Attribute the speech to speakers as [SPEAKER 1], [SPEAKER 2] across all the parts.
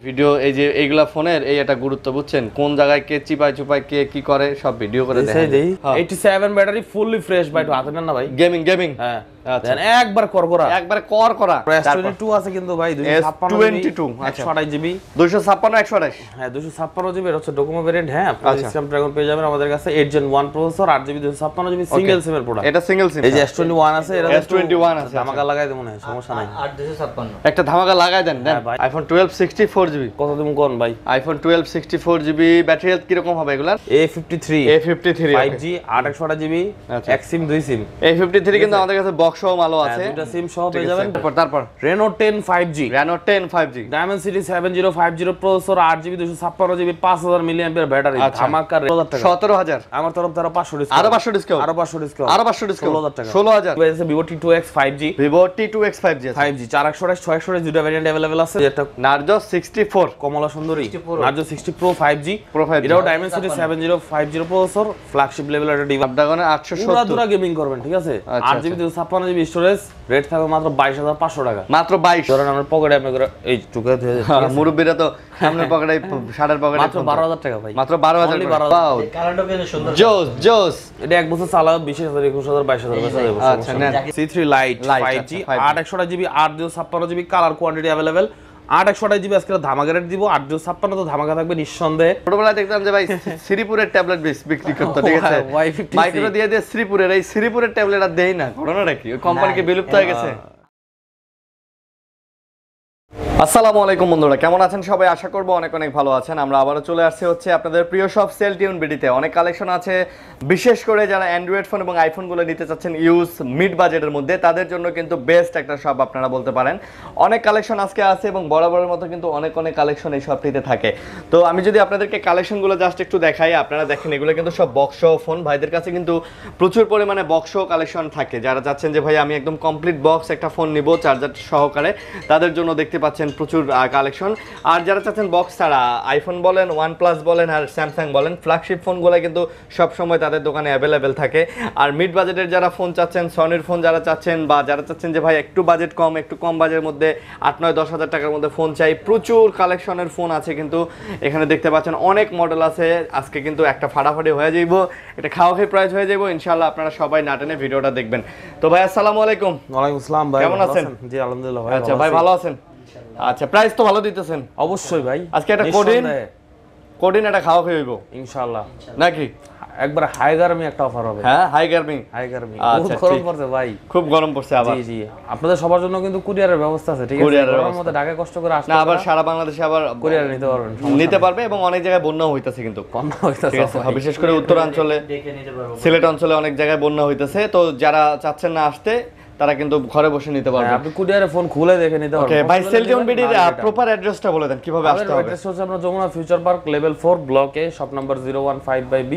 [SPEAKER 1] Video এই যে এইগুলা ফোনের এই একটা গুরুত্ব বুঝছেন, কোন জায়গায় কে চিপায় চুপায় কে কি করে সব ভিডিও করে দেখাই দেই।
[SPEAKER 2] 87 ব্যাটারি ফুললি ফ্রেশ ভাই, হাতে নেন না ভাই।
[SPEAKER 1] গেমিং
[SPEAKER 2] হ্যাঁ দেন একবার করকরা,
[SPEAKER 1] একবার করা।
[SPEAKER 2] S22 আছে কিন্তু ভাই
[SPEAKER 1] 256 আচ্ছা
[SPEAKER 2] 128 জিবি
[SPEAKER 1] 256 128
[SPEAKER 2] হ্যাঁ 256 জিবি হচ্ছে ডোকোমো ভেরিয়েন্ট। হ্যাঁ আপনি স্ন্যাপড্রাগন পেয়ে যাবেন আমাদের কাছে 8 Gen 1 processor 8 GB 256 GB single সিমের প্রোডাক্ট।
[SPEAKER 1] এটা সিঙ্গেল সিম।
[SPEAKER 2] এই যে S21 আছে, এর
[SPEAKER 1] S21 আছে,
[SPEAKER 2] ধামাকা লাগাই দেব মনে হয়, সমস্যা নাই।
[SPEAKER 1] 8256 একটা ধামাকা লাগাই দেন। আইফোন 12 64 জিবি
[SPEAKER 2] কত দিন কোন ভাই?
[SPEAKER 1] আইফোন 12 64 জিবি ব্যাটারি হেলথ কি রকম হবে এগুলার?
[SPEAKER 2] A53 5G 828 জিবি এক সিম 2 সিম।
[SPEAKER 1] A53 কিন্তু আমাদের কাছে বক্স সহ মালও আছে,
[SPEAKER 2] দুটো সিম সহ পেয়ে যাবেন।
[SPEAKER 1] তারপর
[SPEAKER 2] Reno 10 5G Dimensity 7050 processor 8 GB 256 GB 5000 milliampere battery ধামাকা
[SPEAKER 1] 17000
[SPEAKER 2] আমার তরফ থেকে 500 ডিসকাউন্ট।
[SPEAKER 1] আরো 500 ডিসকাউন্ট
[SPEAKER 2] 16000 টাকা
[SPEAKER 1] 16000
[SPEAKER 2] Vivo T2X 5G
[SPEAKER 1] Vivo T2X 5G
[SPEAKER 2] 4128 628 দুটো ভেরিয়েন্ট अवेलेबल আছে। এটা
[SPEAKER 1] Narzo 64
[SPEAKER 2] কমলা সুন্দরী Narzo 60 Pro 5G এটাও Dimensity 7050 প্রসেসর ফ্ল্যাগশিপ লেভেলের একটা ডিভাইস।
[SPEAKER 1] Snapdragon 870
[SPEAKER 2] পুরো দুরা গেমিং করবেন ঠিক আছে। 8 জিবি 256 জিবি স্টোরেজ, রেট থাকবে মাত্র 22500 টাকা।
[SPEAKER 1] মাত্র 22
[SPEAKER 2] ধরেন আমার পকেটে আপনি করে এই টুকা ধরে
[SPEAKER 1] মুরব্বিরা তো সামনের পকেটে শাড়ির পকেটে
[SPEAKER 2] মাত্র 12000 টাকা ভাই,
[SPEAKER 1] মাত্র 12000
[SPEAKER 2] টাকা।
[SPEAKER 1] কালারটা কিন্তু সুন্দর, জোস এটা
[SPEAKER 2] এক বছর চালাও 20000 21000 22000 বেচা যাবে।
[SPEAKER 1] আচ্ছা নেন
[SPEAKER 2] C3 Lite 5G 828 GB 856 GB colour quantity available. 828 GB আজকে ধামাকা রেট দিব, 856 তো ধামাকা থাকবে নিঃসন্দেহে।
[SPEAKER 1] ছোটবেলায় দেখতাম যে ভাই শ্রীপুরের ট্যাবলেট বিক্রি করতে, ঠিক আছে মাইক্রো দিয়ে শ্রীপুরের, এই শ্রীপুরের ট্যাবলেট আর দেই না, ঘটনাটা কি ওই কোম্পানিকে বিলুপ্ত হয়ে গেছে? আসসালামু আলাইকুম বন্ধুরা, কেমন আছেন সবাই? আশা করবো অনেক অনেক ভালো আছেন। আমরা আবারও চলে আসছি হচ্ছে আপনাদের প্রিয় সব সেলটিউন বিডিতে। অনেক কালেকশন আছে, বিশেষ করে যারা অ্যান্ড্রয়েড ফোন এবং আইফোনগুলো নিতে চাচ্ছেন ইউজ মিড বাজেটের মধ্যে, তাদের জন্য কিন্তু বেস্ট একটা শপ আপনারা বলতে পারেন। অনেক কালেকশন আজকে আছে এবং বরাবরের মতো কিন্তু অনেক কালেকশন এই শপটিতে থাকে। তো আমি যদি আপনাদেরকে কালেকশনগুলো জাস্ট একটু দেখাই, আপনারা দেখেন এগুলো কিন্তু সব বক্স সহ ফোন। ভাইদের কাছে কিন্তু প্রচুর পরিমাণে বক্স সহ কালেকশন থাকে। যারা চাচ্ছেন যে ভাই আমি একদম কমপ্লিট বক্স একটা ফোন নিব চার্জার সহকারে, তাদের জন্য দেখতে পাচ্ছেন প্রচুর কালেকশন। আর যারা চাচ্ছেন বক্স ছাড়া, আইফোন বলেন, OnePlus বলেন আর স্যামসাং বলেন, ফ্ল্যাগশিপ ফোনগুলো কিন্তু সব সময় তাদের দোকানে অ্যাভেলেবেল থাকে। আর মিড বাজেটের যারা ফোন চাচ্ছেন, সনির ফোন যারা চাচ্ছেন, বা যারা চাচ্ছেন যে ভাই একটু বাজেট কম, একটু কম বাজেটের মধ্যে 8-9-10 হাজার টাকার মধ্যে ফোন চাই, প্রচুর কালেকশনের ফোন আছে কিন্তু এখানে দেখতে পাচ্ছেন, অনেক মডেল আছে। আজকে কিন্তু একটা ফাটাফাটি হয়ে যাইব, এটা খাওয়া খেয়ে প্রাইস হয়ে যাইব ইনশাআল্লাহ। আপনারা সবাই না টেনে ভিডিওটা দেখবেন। তো ভাই আসসালামু আলাইকুম।
[SPEAKER 2] ওয়ালাইকুম আসসালাম ভাই,
[SPEAKER 1] কেমন আছেন?
[SPEAKER 2] জি আলহামদুলিল্লাহ ভাই।
[SPEAKER 1] আচ্ছা ভাই ভালো আছেন? আচ্ছা প্রাইস তো ভালো দিতেছেন
[SPEAKER 2] অবশ্যই ভাই।
[SPEAKER 1] আজকে একটা কোডিন একটা খাওয়া খেয়ে হইব
[SPEAKER 2] ইনশাআল্লাহ নাকি?
[SPEAKER 1] একবার হাই গার্মি একটা অফার হবে। হ্যাঁ হাই গার্মি
[SPEAKER 2] খুব গরম পড়ছে ভাই,
[SPEAKER 1] খুব গরম পড়ছে আবার।
[SPEAKER 2] জি জি আপনাদের সবার জন্য কিন্তু কুরিয়ারের ব্যবস্থা আছে, ঠিক আছে? গরমের মধ্যে ঢাকায় কষ্ট করে আসতে
[SPEAKER 1] না, আবার সারা বাংলাদেশে আবার
[SPEAKER 2] কুরিয়ার নিতে পারবে
[SPEAKER 1] এবং অনেক জায়গায় বন্যা হইতাছে কিন্তু বিশেষ করে উত্তরাঞ্চলে, সিলেট অঞ্চলে অনেক জায়গায় বন্যা হইতাছে। তো যারা চাচ্ছেন না আসতে, তারা কিন্তু ঘরে বসে নিতে পারবে।
[SPEAKER 2] আপনি কুরিয়ারে ফোন খুলে দেখে নিতে পারবেন।
[SPEAKER 1] ওকে ভাই, সেলটিউন বিডির প্রপার অ্যাড্রেসটা বলে দেন কিভাবে আসতে হবে।
[SPEAKER 2] অ্যাড্রেস হচ্ছে আমরা যমুনা ফিউচার পার্ক লেভেল 4 ব্লকে, শপ নাম্বার 015/B,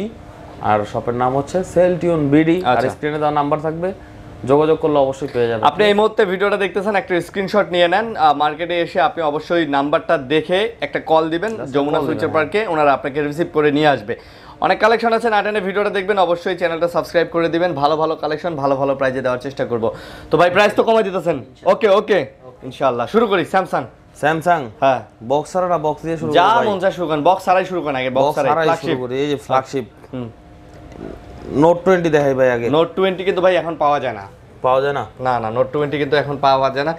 [SPEAKER 2] আর শপের নাম হচ্ছে সেলটিউন বিডি। আর স্ক্রিনে দেওয়া নাম্বার থাকবে, যোগাযোগ করলে অবশ্যই পেয়ে যাবেন।
[SPEAKER 1] আপনি এই মুহূর্তে ভিডিওটা দেখতেছেন, একটা স্ক্রিনশট নিয়ে নেন। মার্কেটে এসে আপনি অবশ্যই নাম্বারটা দেখে একটা কল দিবেন যমুনা ফিউচার পার্কে, ওনারা আপনাকে রিসিভ করে নিয়ে আসবে। অনেক কালেকশন আছে, না টেনে ভিডিওটা দেখবেন, অবশ্যই চ্যানেলটা সাবস্ক্রাইব করে দিবেন। ভালো ভালো কালেকশন ভালো প্রাইজে দেওয়ার চেষ্টা করব। তো ভাই প্রাইস তো কমাই দিতেছেন? ওকে ইনশাআল্লাহ। শুরু করি স্যামসাং। হ্যাঁ
[SPEAKER 2] বক্স ছাড়া না বক্স দিয়ে শুরু
[SPEAKER 1] যা মন চায় শুরু করেন, বক্স ছাড়াই শুরু করেন। আগে বক্স ছাড়াই শুরু করি। এই যে
[SPEAKER 2] ফ্ল্যাগশিপ নোট 20 দেখাই ভাই। আগে
[SPEAKER 1] নোট 20 কিন্তু ভাই এখন পাওয়া যায় না। না নোট 20 কিন্তু এখন পাওয়া যায় না।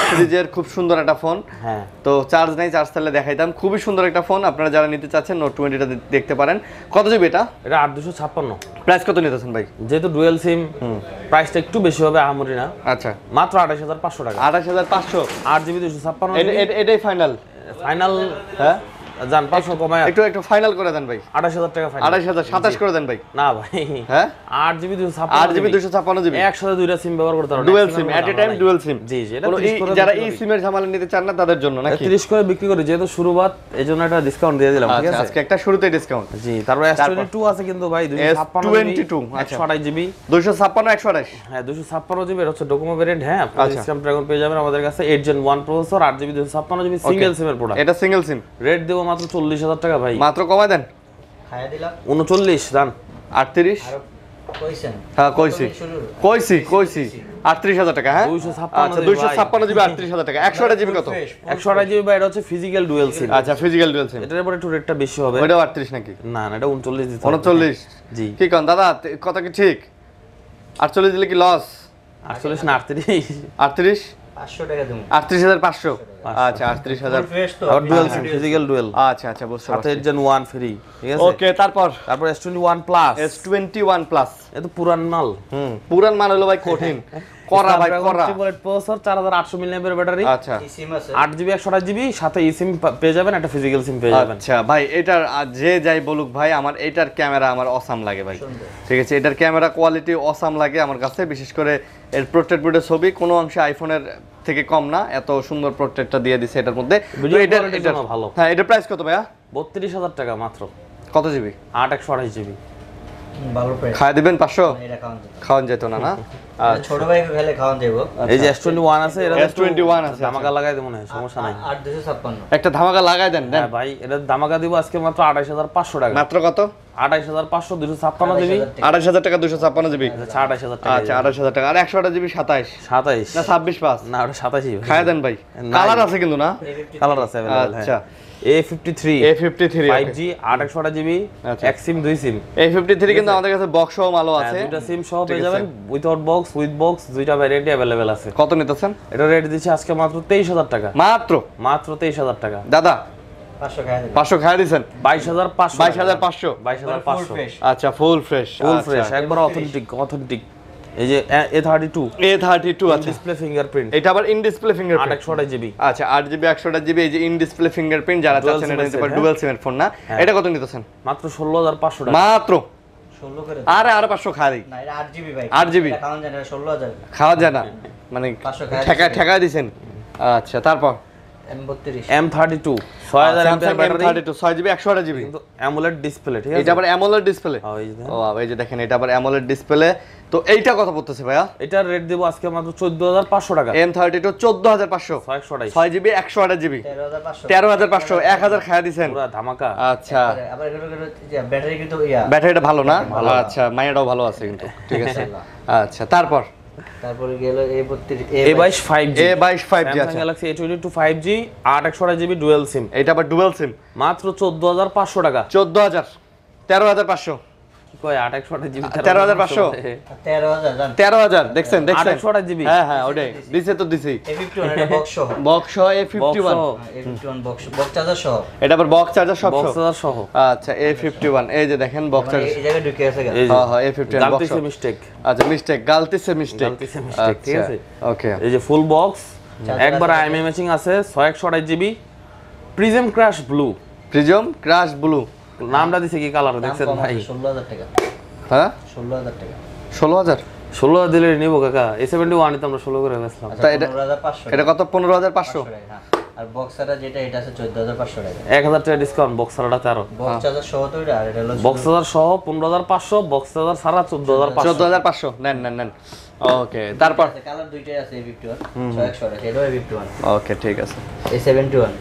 [SPEAKER 1] সিরিজের খুব সুন্দর একটা ফোন। হ্যাঁ তো চার্জ নাই, চার্জ থাকলে দেখাইতাম। খুবই সুন্দর একটা ফোন, আপনারা যারা নিতে চাচ্ছেন নোট 20টা দেখতে পারেন। কত জিবি এটা?
[SPEAKER 2] 8256।
[SPEAKER 1] প্রাইস কত নিতেছেন ভাই?
[SPEAKER 2] যেহেতু ডুয়াল সিম, প্রাইসটা একটু বেশি হবে, আহামরি না।
[SPEAKER 1] আচ্ছা
[SPEAKER 2] মাত্র 28500 টাকা।
[SPEAKER 1] 28500
[SPEAKER 2] 8 জিবি 256।
[SPEAKER 1] এটাই ফাইনাল? হ্যাঁ
[SPEAKER 2] জান 500 কমায়
[SPEAKER 1] একটু ফাইনাল করে দেন ভাই।
[SPEAKER 2] 28000 টাকা ফাইনাল।
[SPEAKER 1] 28027 করে দেন ভাই।
[SPEAKER 2] না ভাই,
[SPEAKER 1] হ্যাঁ
[SPEAKER 2] 8 জিবি 256 জিবি একসাথে দুইটা সিম ব্যবহার করতে পারবেন।
[SPEAKER 1] Dual SIM, at a time dual SIM.
[SPEAKER 2] জি এটা
[SPEAKER 1] যারা এই সিমের ঝামেলা নিতে চান না তাদের জন্য নাকি?
[SPEAKER 2] 30 করে বিক্রি করি, যেহেতু শুরুবাত এজন্য একটা ডিসকাউন্ট দিয়ে দিলাম, ঠিক আছে?
[SPEAKER 1] আজকে একটা শুরুতে ডিসকাউন্ট।
[SPEAKER 2] জি তারপর S22 আছে কিন্তু ভাই
[SPEAKER 1] 256
[SPEAKER 2] 128 জিবি
[SPEAKER 1] 256 128।
[SPEAKER 2] হ্যাঁ 256 জিবি হচ্ছে ডোকোমো ভেরিয়েন্ট। হ্যাঁ আপনি স্ন্যাপড্রাগন পেয়ে যাবেন আমাদের কাছে 8 Gen 1 processor 8 GB 256 GB single সিমের প্রোডাক্ট।
[SPEAKER 1] এটা সিঙ্গেল সিম,
[SPEAKER 2] রেট দেব মাত্র 40000 টাকা ভাই।
[SPEAKER 1] মাত্র কমায় দেন।
[SPEAKER 2] খায়া দিলাম 39 দান
[SPEAKER 1] 38
[SPEAKER 3] কইছেন
[SPEAKER 1] হ্যাঁ কইছি 38,000 টাকা। হ্যাঁ
[SPEAKER 2] 256
[SPEAKER 1] আচ্ছা 256 জিবি 38,000 টাকা। 128 জিবি কত?
[SPEAKER 2] 128 জিবি ভাই, এটা হচ্ছে ফিজিক্যাল ডুয়াল সিম।
[SPEAKER 1] আচ্ছা ফিজিক্যাল ডুয়াল সিম,
[SPEAKER 2] এটার উপরে একটু রেটটা বেশি হবে।
[SPEAKER 1] ওইটাও 38 নাকি?
[SPEAKER 2] না না, এটা 39 দিতে হবে।
[SPEAKER 1] 39?
[SPEAKER 2] জি।
[SPEAKER 1] কি কোন দাদা, কথা কি ঠিক? 48 দিলে কি লস?
[SPEAKER 2] 48 না 38?
[SPEAKER 1] 38?
[SPEAKER 3] 500 টাকা দেবো।
[SPEAKER 1] 38,500? আচ্ছা 38,000।
[SPEAKER 3] ফ্রেশ তো
[SPEAKER 2] আর ডুয়াল সিম, ফিজিক্যাল ডুয়াল।
[SPEAKER 1] আচ্ছা আচ্ছা বুঝতে
[SPEAKER 2] সাথে
[SPEAKER 1] পারছি।
[SPEAKER 2] Gen 1 ফ্রি, ঠিক আছে?
[SPEAKER 1] ওকে তারপর
[SPEAKER 2] তারপর S21 প্লাস।
[SPEAKER 1] S21 plus.
[SPEAKER 2] এটা তো পুরান মাল।
[SPEAKER 1] পুরান মান হলো ভাই কঠিন করা ভাই করা।
[SPEAKER 2] Processor 4800 milliampere battery.
[SPEAKER 1] আচ্ছা
[SPEAKER 3] এই সিম আছে
[SPEAKER 2] 8GB 128GB, সাথে eSIM পেয়ে যাবেন, একটা ফিজিক্যাল সিম পেয়ে যাবেন।
[SPEAKER 1] আচ্ছা ভাই এটার যে যাই বলুক ভাই, আমার এটার ক্যামেরা আমার অসাম লাগে ভাই। ঠিক আছে, এটার ক্যামেরা কোয়ালিটি অসাম লাগে আমার কাছে, বিশেষ করে এর পোর্ট্রেট বোর্ডের ছবি কোনো অংশে আইফোনের থেকে কম না, এত সুন্দর পোর্ট্রেটটা দিয়ে দিছে এটার মধ্যে। তো
[SPEAKER 2] Video
[SPEAKER 1] এটার
[SPEAKER 2] quality
[SPEAKER 1] এটার
[SPEAKER 2] জন্য ভালো।
[SPEAKER 1] হ্যাঁ এটার প্রাইস কত ভাইয়া?
[SPEAKER 2] 32,000 টাকা মাত্র।
[SPEAKER 1] কত জিবি?
[SPEAKER 2] 8 128GB।
[SPEAKER 3] ভালো প্রাইস।
[SPEAKER 1] খাওয়া দিবেন 500?
[SPEAKER 3] এটা খাওয়ান যাবে।
[SPEAKER 1] খাওয়ান যেত না না?
[SPEAKER 3] ছোট ভাইকে খেলে খাওয়ান যাবো।
[SPEAKER 2] এই যে S21 আছে, এটা
[SPEAKER 1] S21 আছে,
[SPEAKER 2] ধামাকা লাগাই দেব, মনে হয় সমস্যা নাই।
[SPEAKER 3] 8256
[SPEAKER 1] একটা ধামাকা লাগাই দেন দেন।
[SPEAKER 2] হ্যাঁ ভাই, এটা ধামাকা দিব আজকে মাত্র 28500 টাকা।
[SPEAKER 1] মাত্র কত?
[SPEAKER 2] 28500, 256GB।
[SPEAKER 1] 28,000 টাকা 256 জিবি।
[SPEAKER 2] আচ্ছা 28000 টাকা।
[SPEAKER 1] আচ্ছা 28,000 টাকা। আর 128 জিবি 27
[SPEAKER 2] 27
[SPEAKER 1] না 26/5?
[SPEAKER 2] না, ওটা 27ই ভাই।
[SPEAKER 1] খাওয়া দেন ভাই।
[SPEAKER 2] নাই।
[SPEAKER 1] কালার আছে কিন্তু না?
[SPEAKER 2] কালার আছে अवेलेबल।
[SPEAKER 1] আচ্ছা
[SPEAKER 2] A53
[SPEAKER 1] A53
[SPEAKER 2] 5G 8 128GB,
[SPEAKER 1] আচ্ছা।
[SPEAKER 2] এক সিম 2 সিম।
[SPEAKER 1] A53 কিন্তু আমাদের কাছে বক্স সহ মালও
[SPEAKER 2] হ্যাঁ,
[SPEAKER 1] আছে।
[SPEAKER 2] দুইটা সিম সহ পেয়ে
[SPEAKER 1] ঠিক আছে।
[SPEAKER 2] যাবেন, উইথআউট বক্স, উইথ বক্স, দুইটা ভ্যারিয়েন্টই अवेलेबल আছে।
[SPEAKER 1] কত নিতেছেন?
[SPEAKER 2] এটা রেট দিচ্ছি আজকে মাত্র 23000 টাকা।
[SPEAKER 1] মাত্র
[SPEAKER 2] মাত্র 23000 টাকা।
[SPEAKER 1] দাদা
[SPEAKER 3] 500 খাওয়া দেবে।
[SPEAKER 1] 500 খাওয়া দিছেন?
[SPEAKER 2] 22500।
[SPEAKER 1] 22,500?
[SPEAKER 2] 22500
[SPEAKER 3] ফ্রেশ।
[SPEAKER 1] আচ্ছা ফুল ফ্রেশ।
[SPEAKER 2] ফুল ফ্রেশ, একবার অথেন্টিক। এই যে A32
[SPEAKER 1] A32 আছে।
[SPEAKER 2] ডিসপ্লে ফিঙ্গারপ্রিন্ট,
[SPEAKER 1] এটা আবার ইন ডিসপ্লে
[SPEAKER 2] 8
[SPEAKER 1] ফিঙ্গারপ্রিন্ট।
[SPEAKER 2] 128GB।
[SPEAKER 1] আচ্ছা 8GB 128GB এই যে ইন ডিসপ্লে ফিঙ্গারপ্রিন্ট, যারা
[SPEAKER 2] Dual
[SPEAKER 1] চাচ্ছেন
[SPEAKER 2] SIM
[SPEAKER 1] এটা নিতে
[SPEAKER 2] আছে,
[SPEAKER 1] পারেন,
[SPEAKER 2] হ্যাঁ।
[SPEAKER 1] ডুয়াল সিমের ফোন না। এটা কত নিতেছেন?
[SPEAKER 2] মাত্র 16500 টাকা।
[SPEAKER 1] মাত্র
[SPEAKER 3] 16 করে।
[SPEAKER 1] আর 500 খাওয়া দিই।
[SPEAKER 3] না এটা 8GB ভাই।
[SPEAKER 1] 8GB
[SPEAKER 3] এটা খাওয়ান যায় না, 16000।
[SPEAKER 1] খাওয়া যায় না মানে
[SPEAKER 3] 500 খাওয়া
[SPEAKER 1] ঠেকা ঠেকা দিছেন। আচ্ছা তারপর
[SPEAKER 3] M32
[SPEAKER 2] M32 6000
[SPEAKER 1] Samsung
[SPEAKER 2] mAh battery,
[SPEAKER 1] M32 6GB 128GB।
[SPEAKER 2] কিন্তু অ্যামোলেড ডিসপ্লে, ঠিক আছে?
[SPEAKER 1] এটা আবার অ্যামোলেড ডিসপ্লে।
[SPEAKER 2] হ্যাঁ, এই যে দেখেন।
[SPEAKER 1] ও বাবা, এই যে দেখেন এটা আবার অ্যামোলেড ডিসপ্লে। তো এইটা কত পড়তেছে ভাইয়া?
[SPEAKER 2] এটার রেট দেব আজকে মাত্র 14500 টাকা।
[SPEAKER 1] M32 14,500
[SPEAKER 2] 128
[SPEAKER 1] 6GB 128GB
[SPEAKER 3] 13500।
[SPEAKER 1] 13,500 1000 খায়া দিছেন।
[SPEAKER 2] পুরো ধামাকা।
[SPEAKER 1] আচ্ছা
[SPEAKER 3] আবার এগুলো ব্যাটারি কিন্তু ইয়া।
[SPEAKER 1] ব্যাটারিটা ভালো না? আচ্ছা মাইয়াটাও ভালো আছে কিন্তু, ঠিক আছে। আচ্ছা তারপর
[SPEAKER 3] তারপরে গেল A32
[SPEAKER 2] A22 5G,
[SPEAKER 1] A22 5G
[SPEAKER 2] Samsung
[SPEAKER 1] আছে।
[SPEAKER 2] Galaxy A22 5G 8 128GB dual SIM,
[SPEAKER 1] এটা আবার ডুয়াল সিম।
[SPEAKER 2] মাত্র 14500 টাকা।
[SPEAKER 1] 14,000 13,500
[SPEAKER 2] কি কয় 8 128GB
[SPEAKER 1] 13,500
[SPEAKER 3] 13000 জান।
[SPEAKER 1] 13,000 দেখছেন দেখছেন?
[SPEAKER 2] 828GB।
[SPEAKER 1] হ্যাঁ হ্যাঁ ওটাই দিছে তো দিছি।
[SPEAKER 3] A51 এটা বক্স সহ।
[SPEAKER 1] Box A51
[SPEAKER 3] A51 box charger সহ।
[SPEAKER 1] এটা আবার বক্স চার্জার সব
[SPEAKER 2] বক্স
[SPEAKER 1] সহ।
[SPEAKER 2] সহ।
[SPEAKER 1] আচ্ছা A51 এই যে দেখেন বক্স
[SPEAKER 3] মানে
[SPEAKER 1] চার্জার।
[SPEAKER 3] এই জায়গায় ঢুকে আছে গেল।
[SPEAKER 2] এই যে
[SPEAKER 1] হ্যাঁ হ্যাঁ A51
[SPEAKER 2] গালতি
[SPEAKER 1] বক্স।
[SPEAKER 2] সে মিস্টেক।
[SPEAKER 1] আচ্ছা মিস্টেক, গালতি সে মিস্টেক।
[SPEAKER 2] গালতি সে mistake, ঠিক আছে?
[SPEAKER 1] ওকে
[SPEAKER 2] এই যে ফুল বক্স,
[SPEAKER 3] চার্জার
[SPEAKER 2] একবার
[SPEAKER 3] আছে।
[SPEAKER 2] আইএমআই ম্যাচিং আছে, 128GB prism crush blue.
[SPEAKER 1] Prism crush blue.
[SPEAKER 2] নামটা দিছে কি কালার
[SPEAKER 3] দাম
[SPEAKER 2] দেখছেন
[SPEAKER 3] কম
[SPEAKER 2] ভাই?
[SPEAKER 3] আছে 16000 টাকা।
[SPEAKER 1] হ্যাঁ
[SPEAKER 3] 16000 টাকা।
[SPEAKER 1] 16,000?
[SPEAKER 2] 16 দিলে নিব কাকা। A71 তো আমরা 16 করে বেচলাম।
[SPEAKER 3] আচ্ছা
[SPEAKER 1] তা এটা-
[SPEAKER 3] 15500।
[SPEAKER 1] এটা কত? 15,500?
[SPEAKER 3] হ্যাঁ। আর বক্সারটা যেটা এটা আছে 14500 টাকা।
[SPEAKER 2] 1000 টাকা ডিসকাউন্ট বক্সারটা 13।
[SPEAKER 3] বক্স চার্জার সহ তো এটা, আর এটা হলো
[SPEAKER 2] বক্সার সহ 15500, বক্সার ছাড়া 14500।
[SPEAKER 1] 14,500 নেন নেন নেন। ওকে তারপর
[SPEAKER 3] কালার দুইটাই আছে A51 6100 টাকা। এটাও A51।
[SPEAKER 1] ওকে ঠিক আছে।
[SPEAKER 3] A71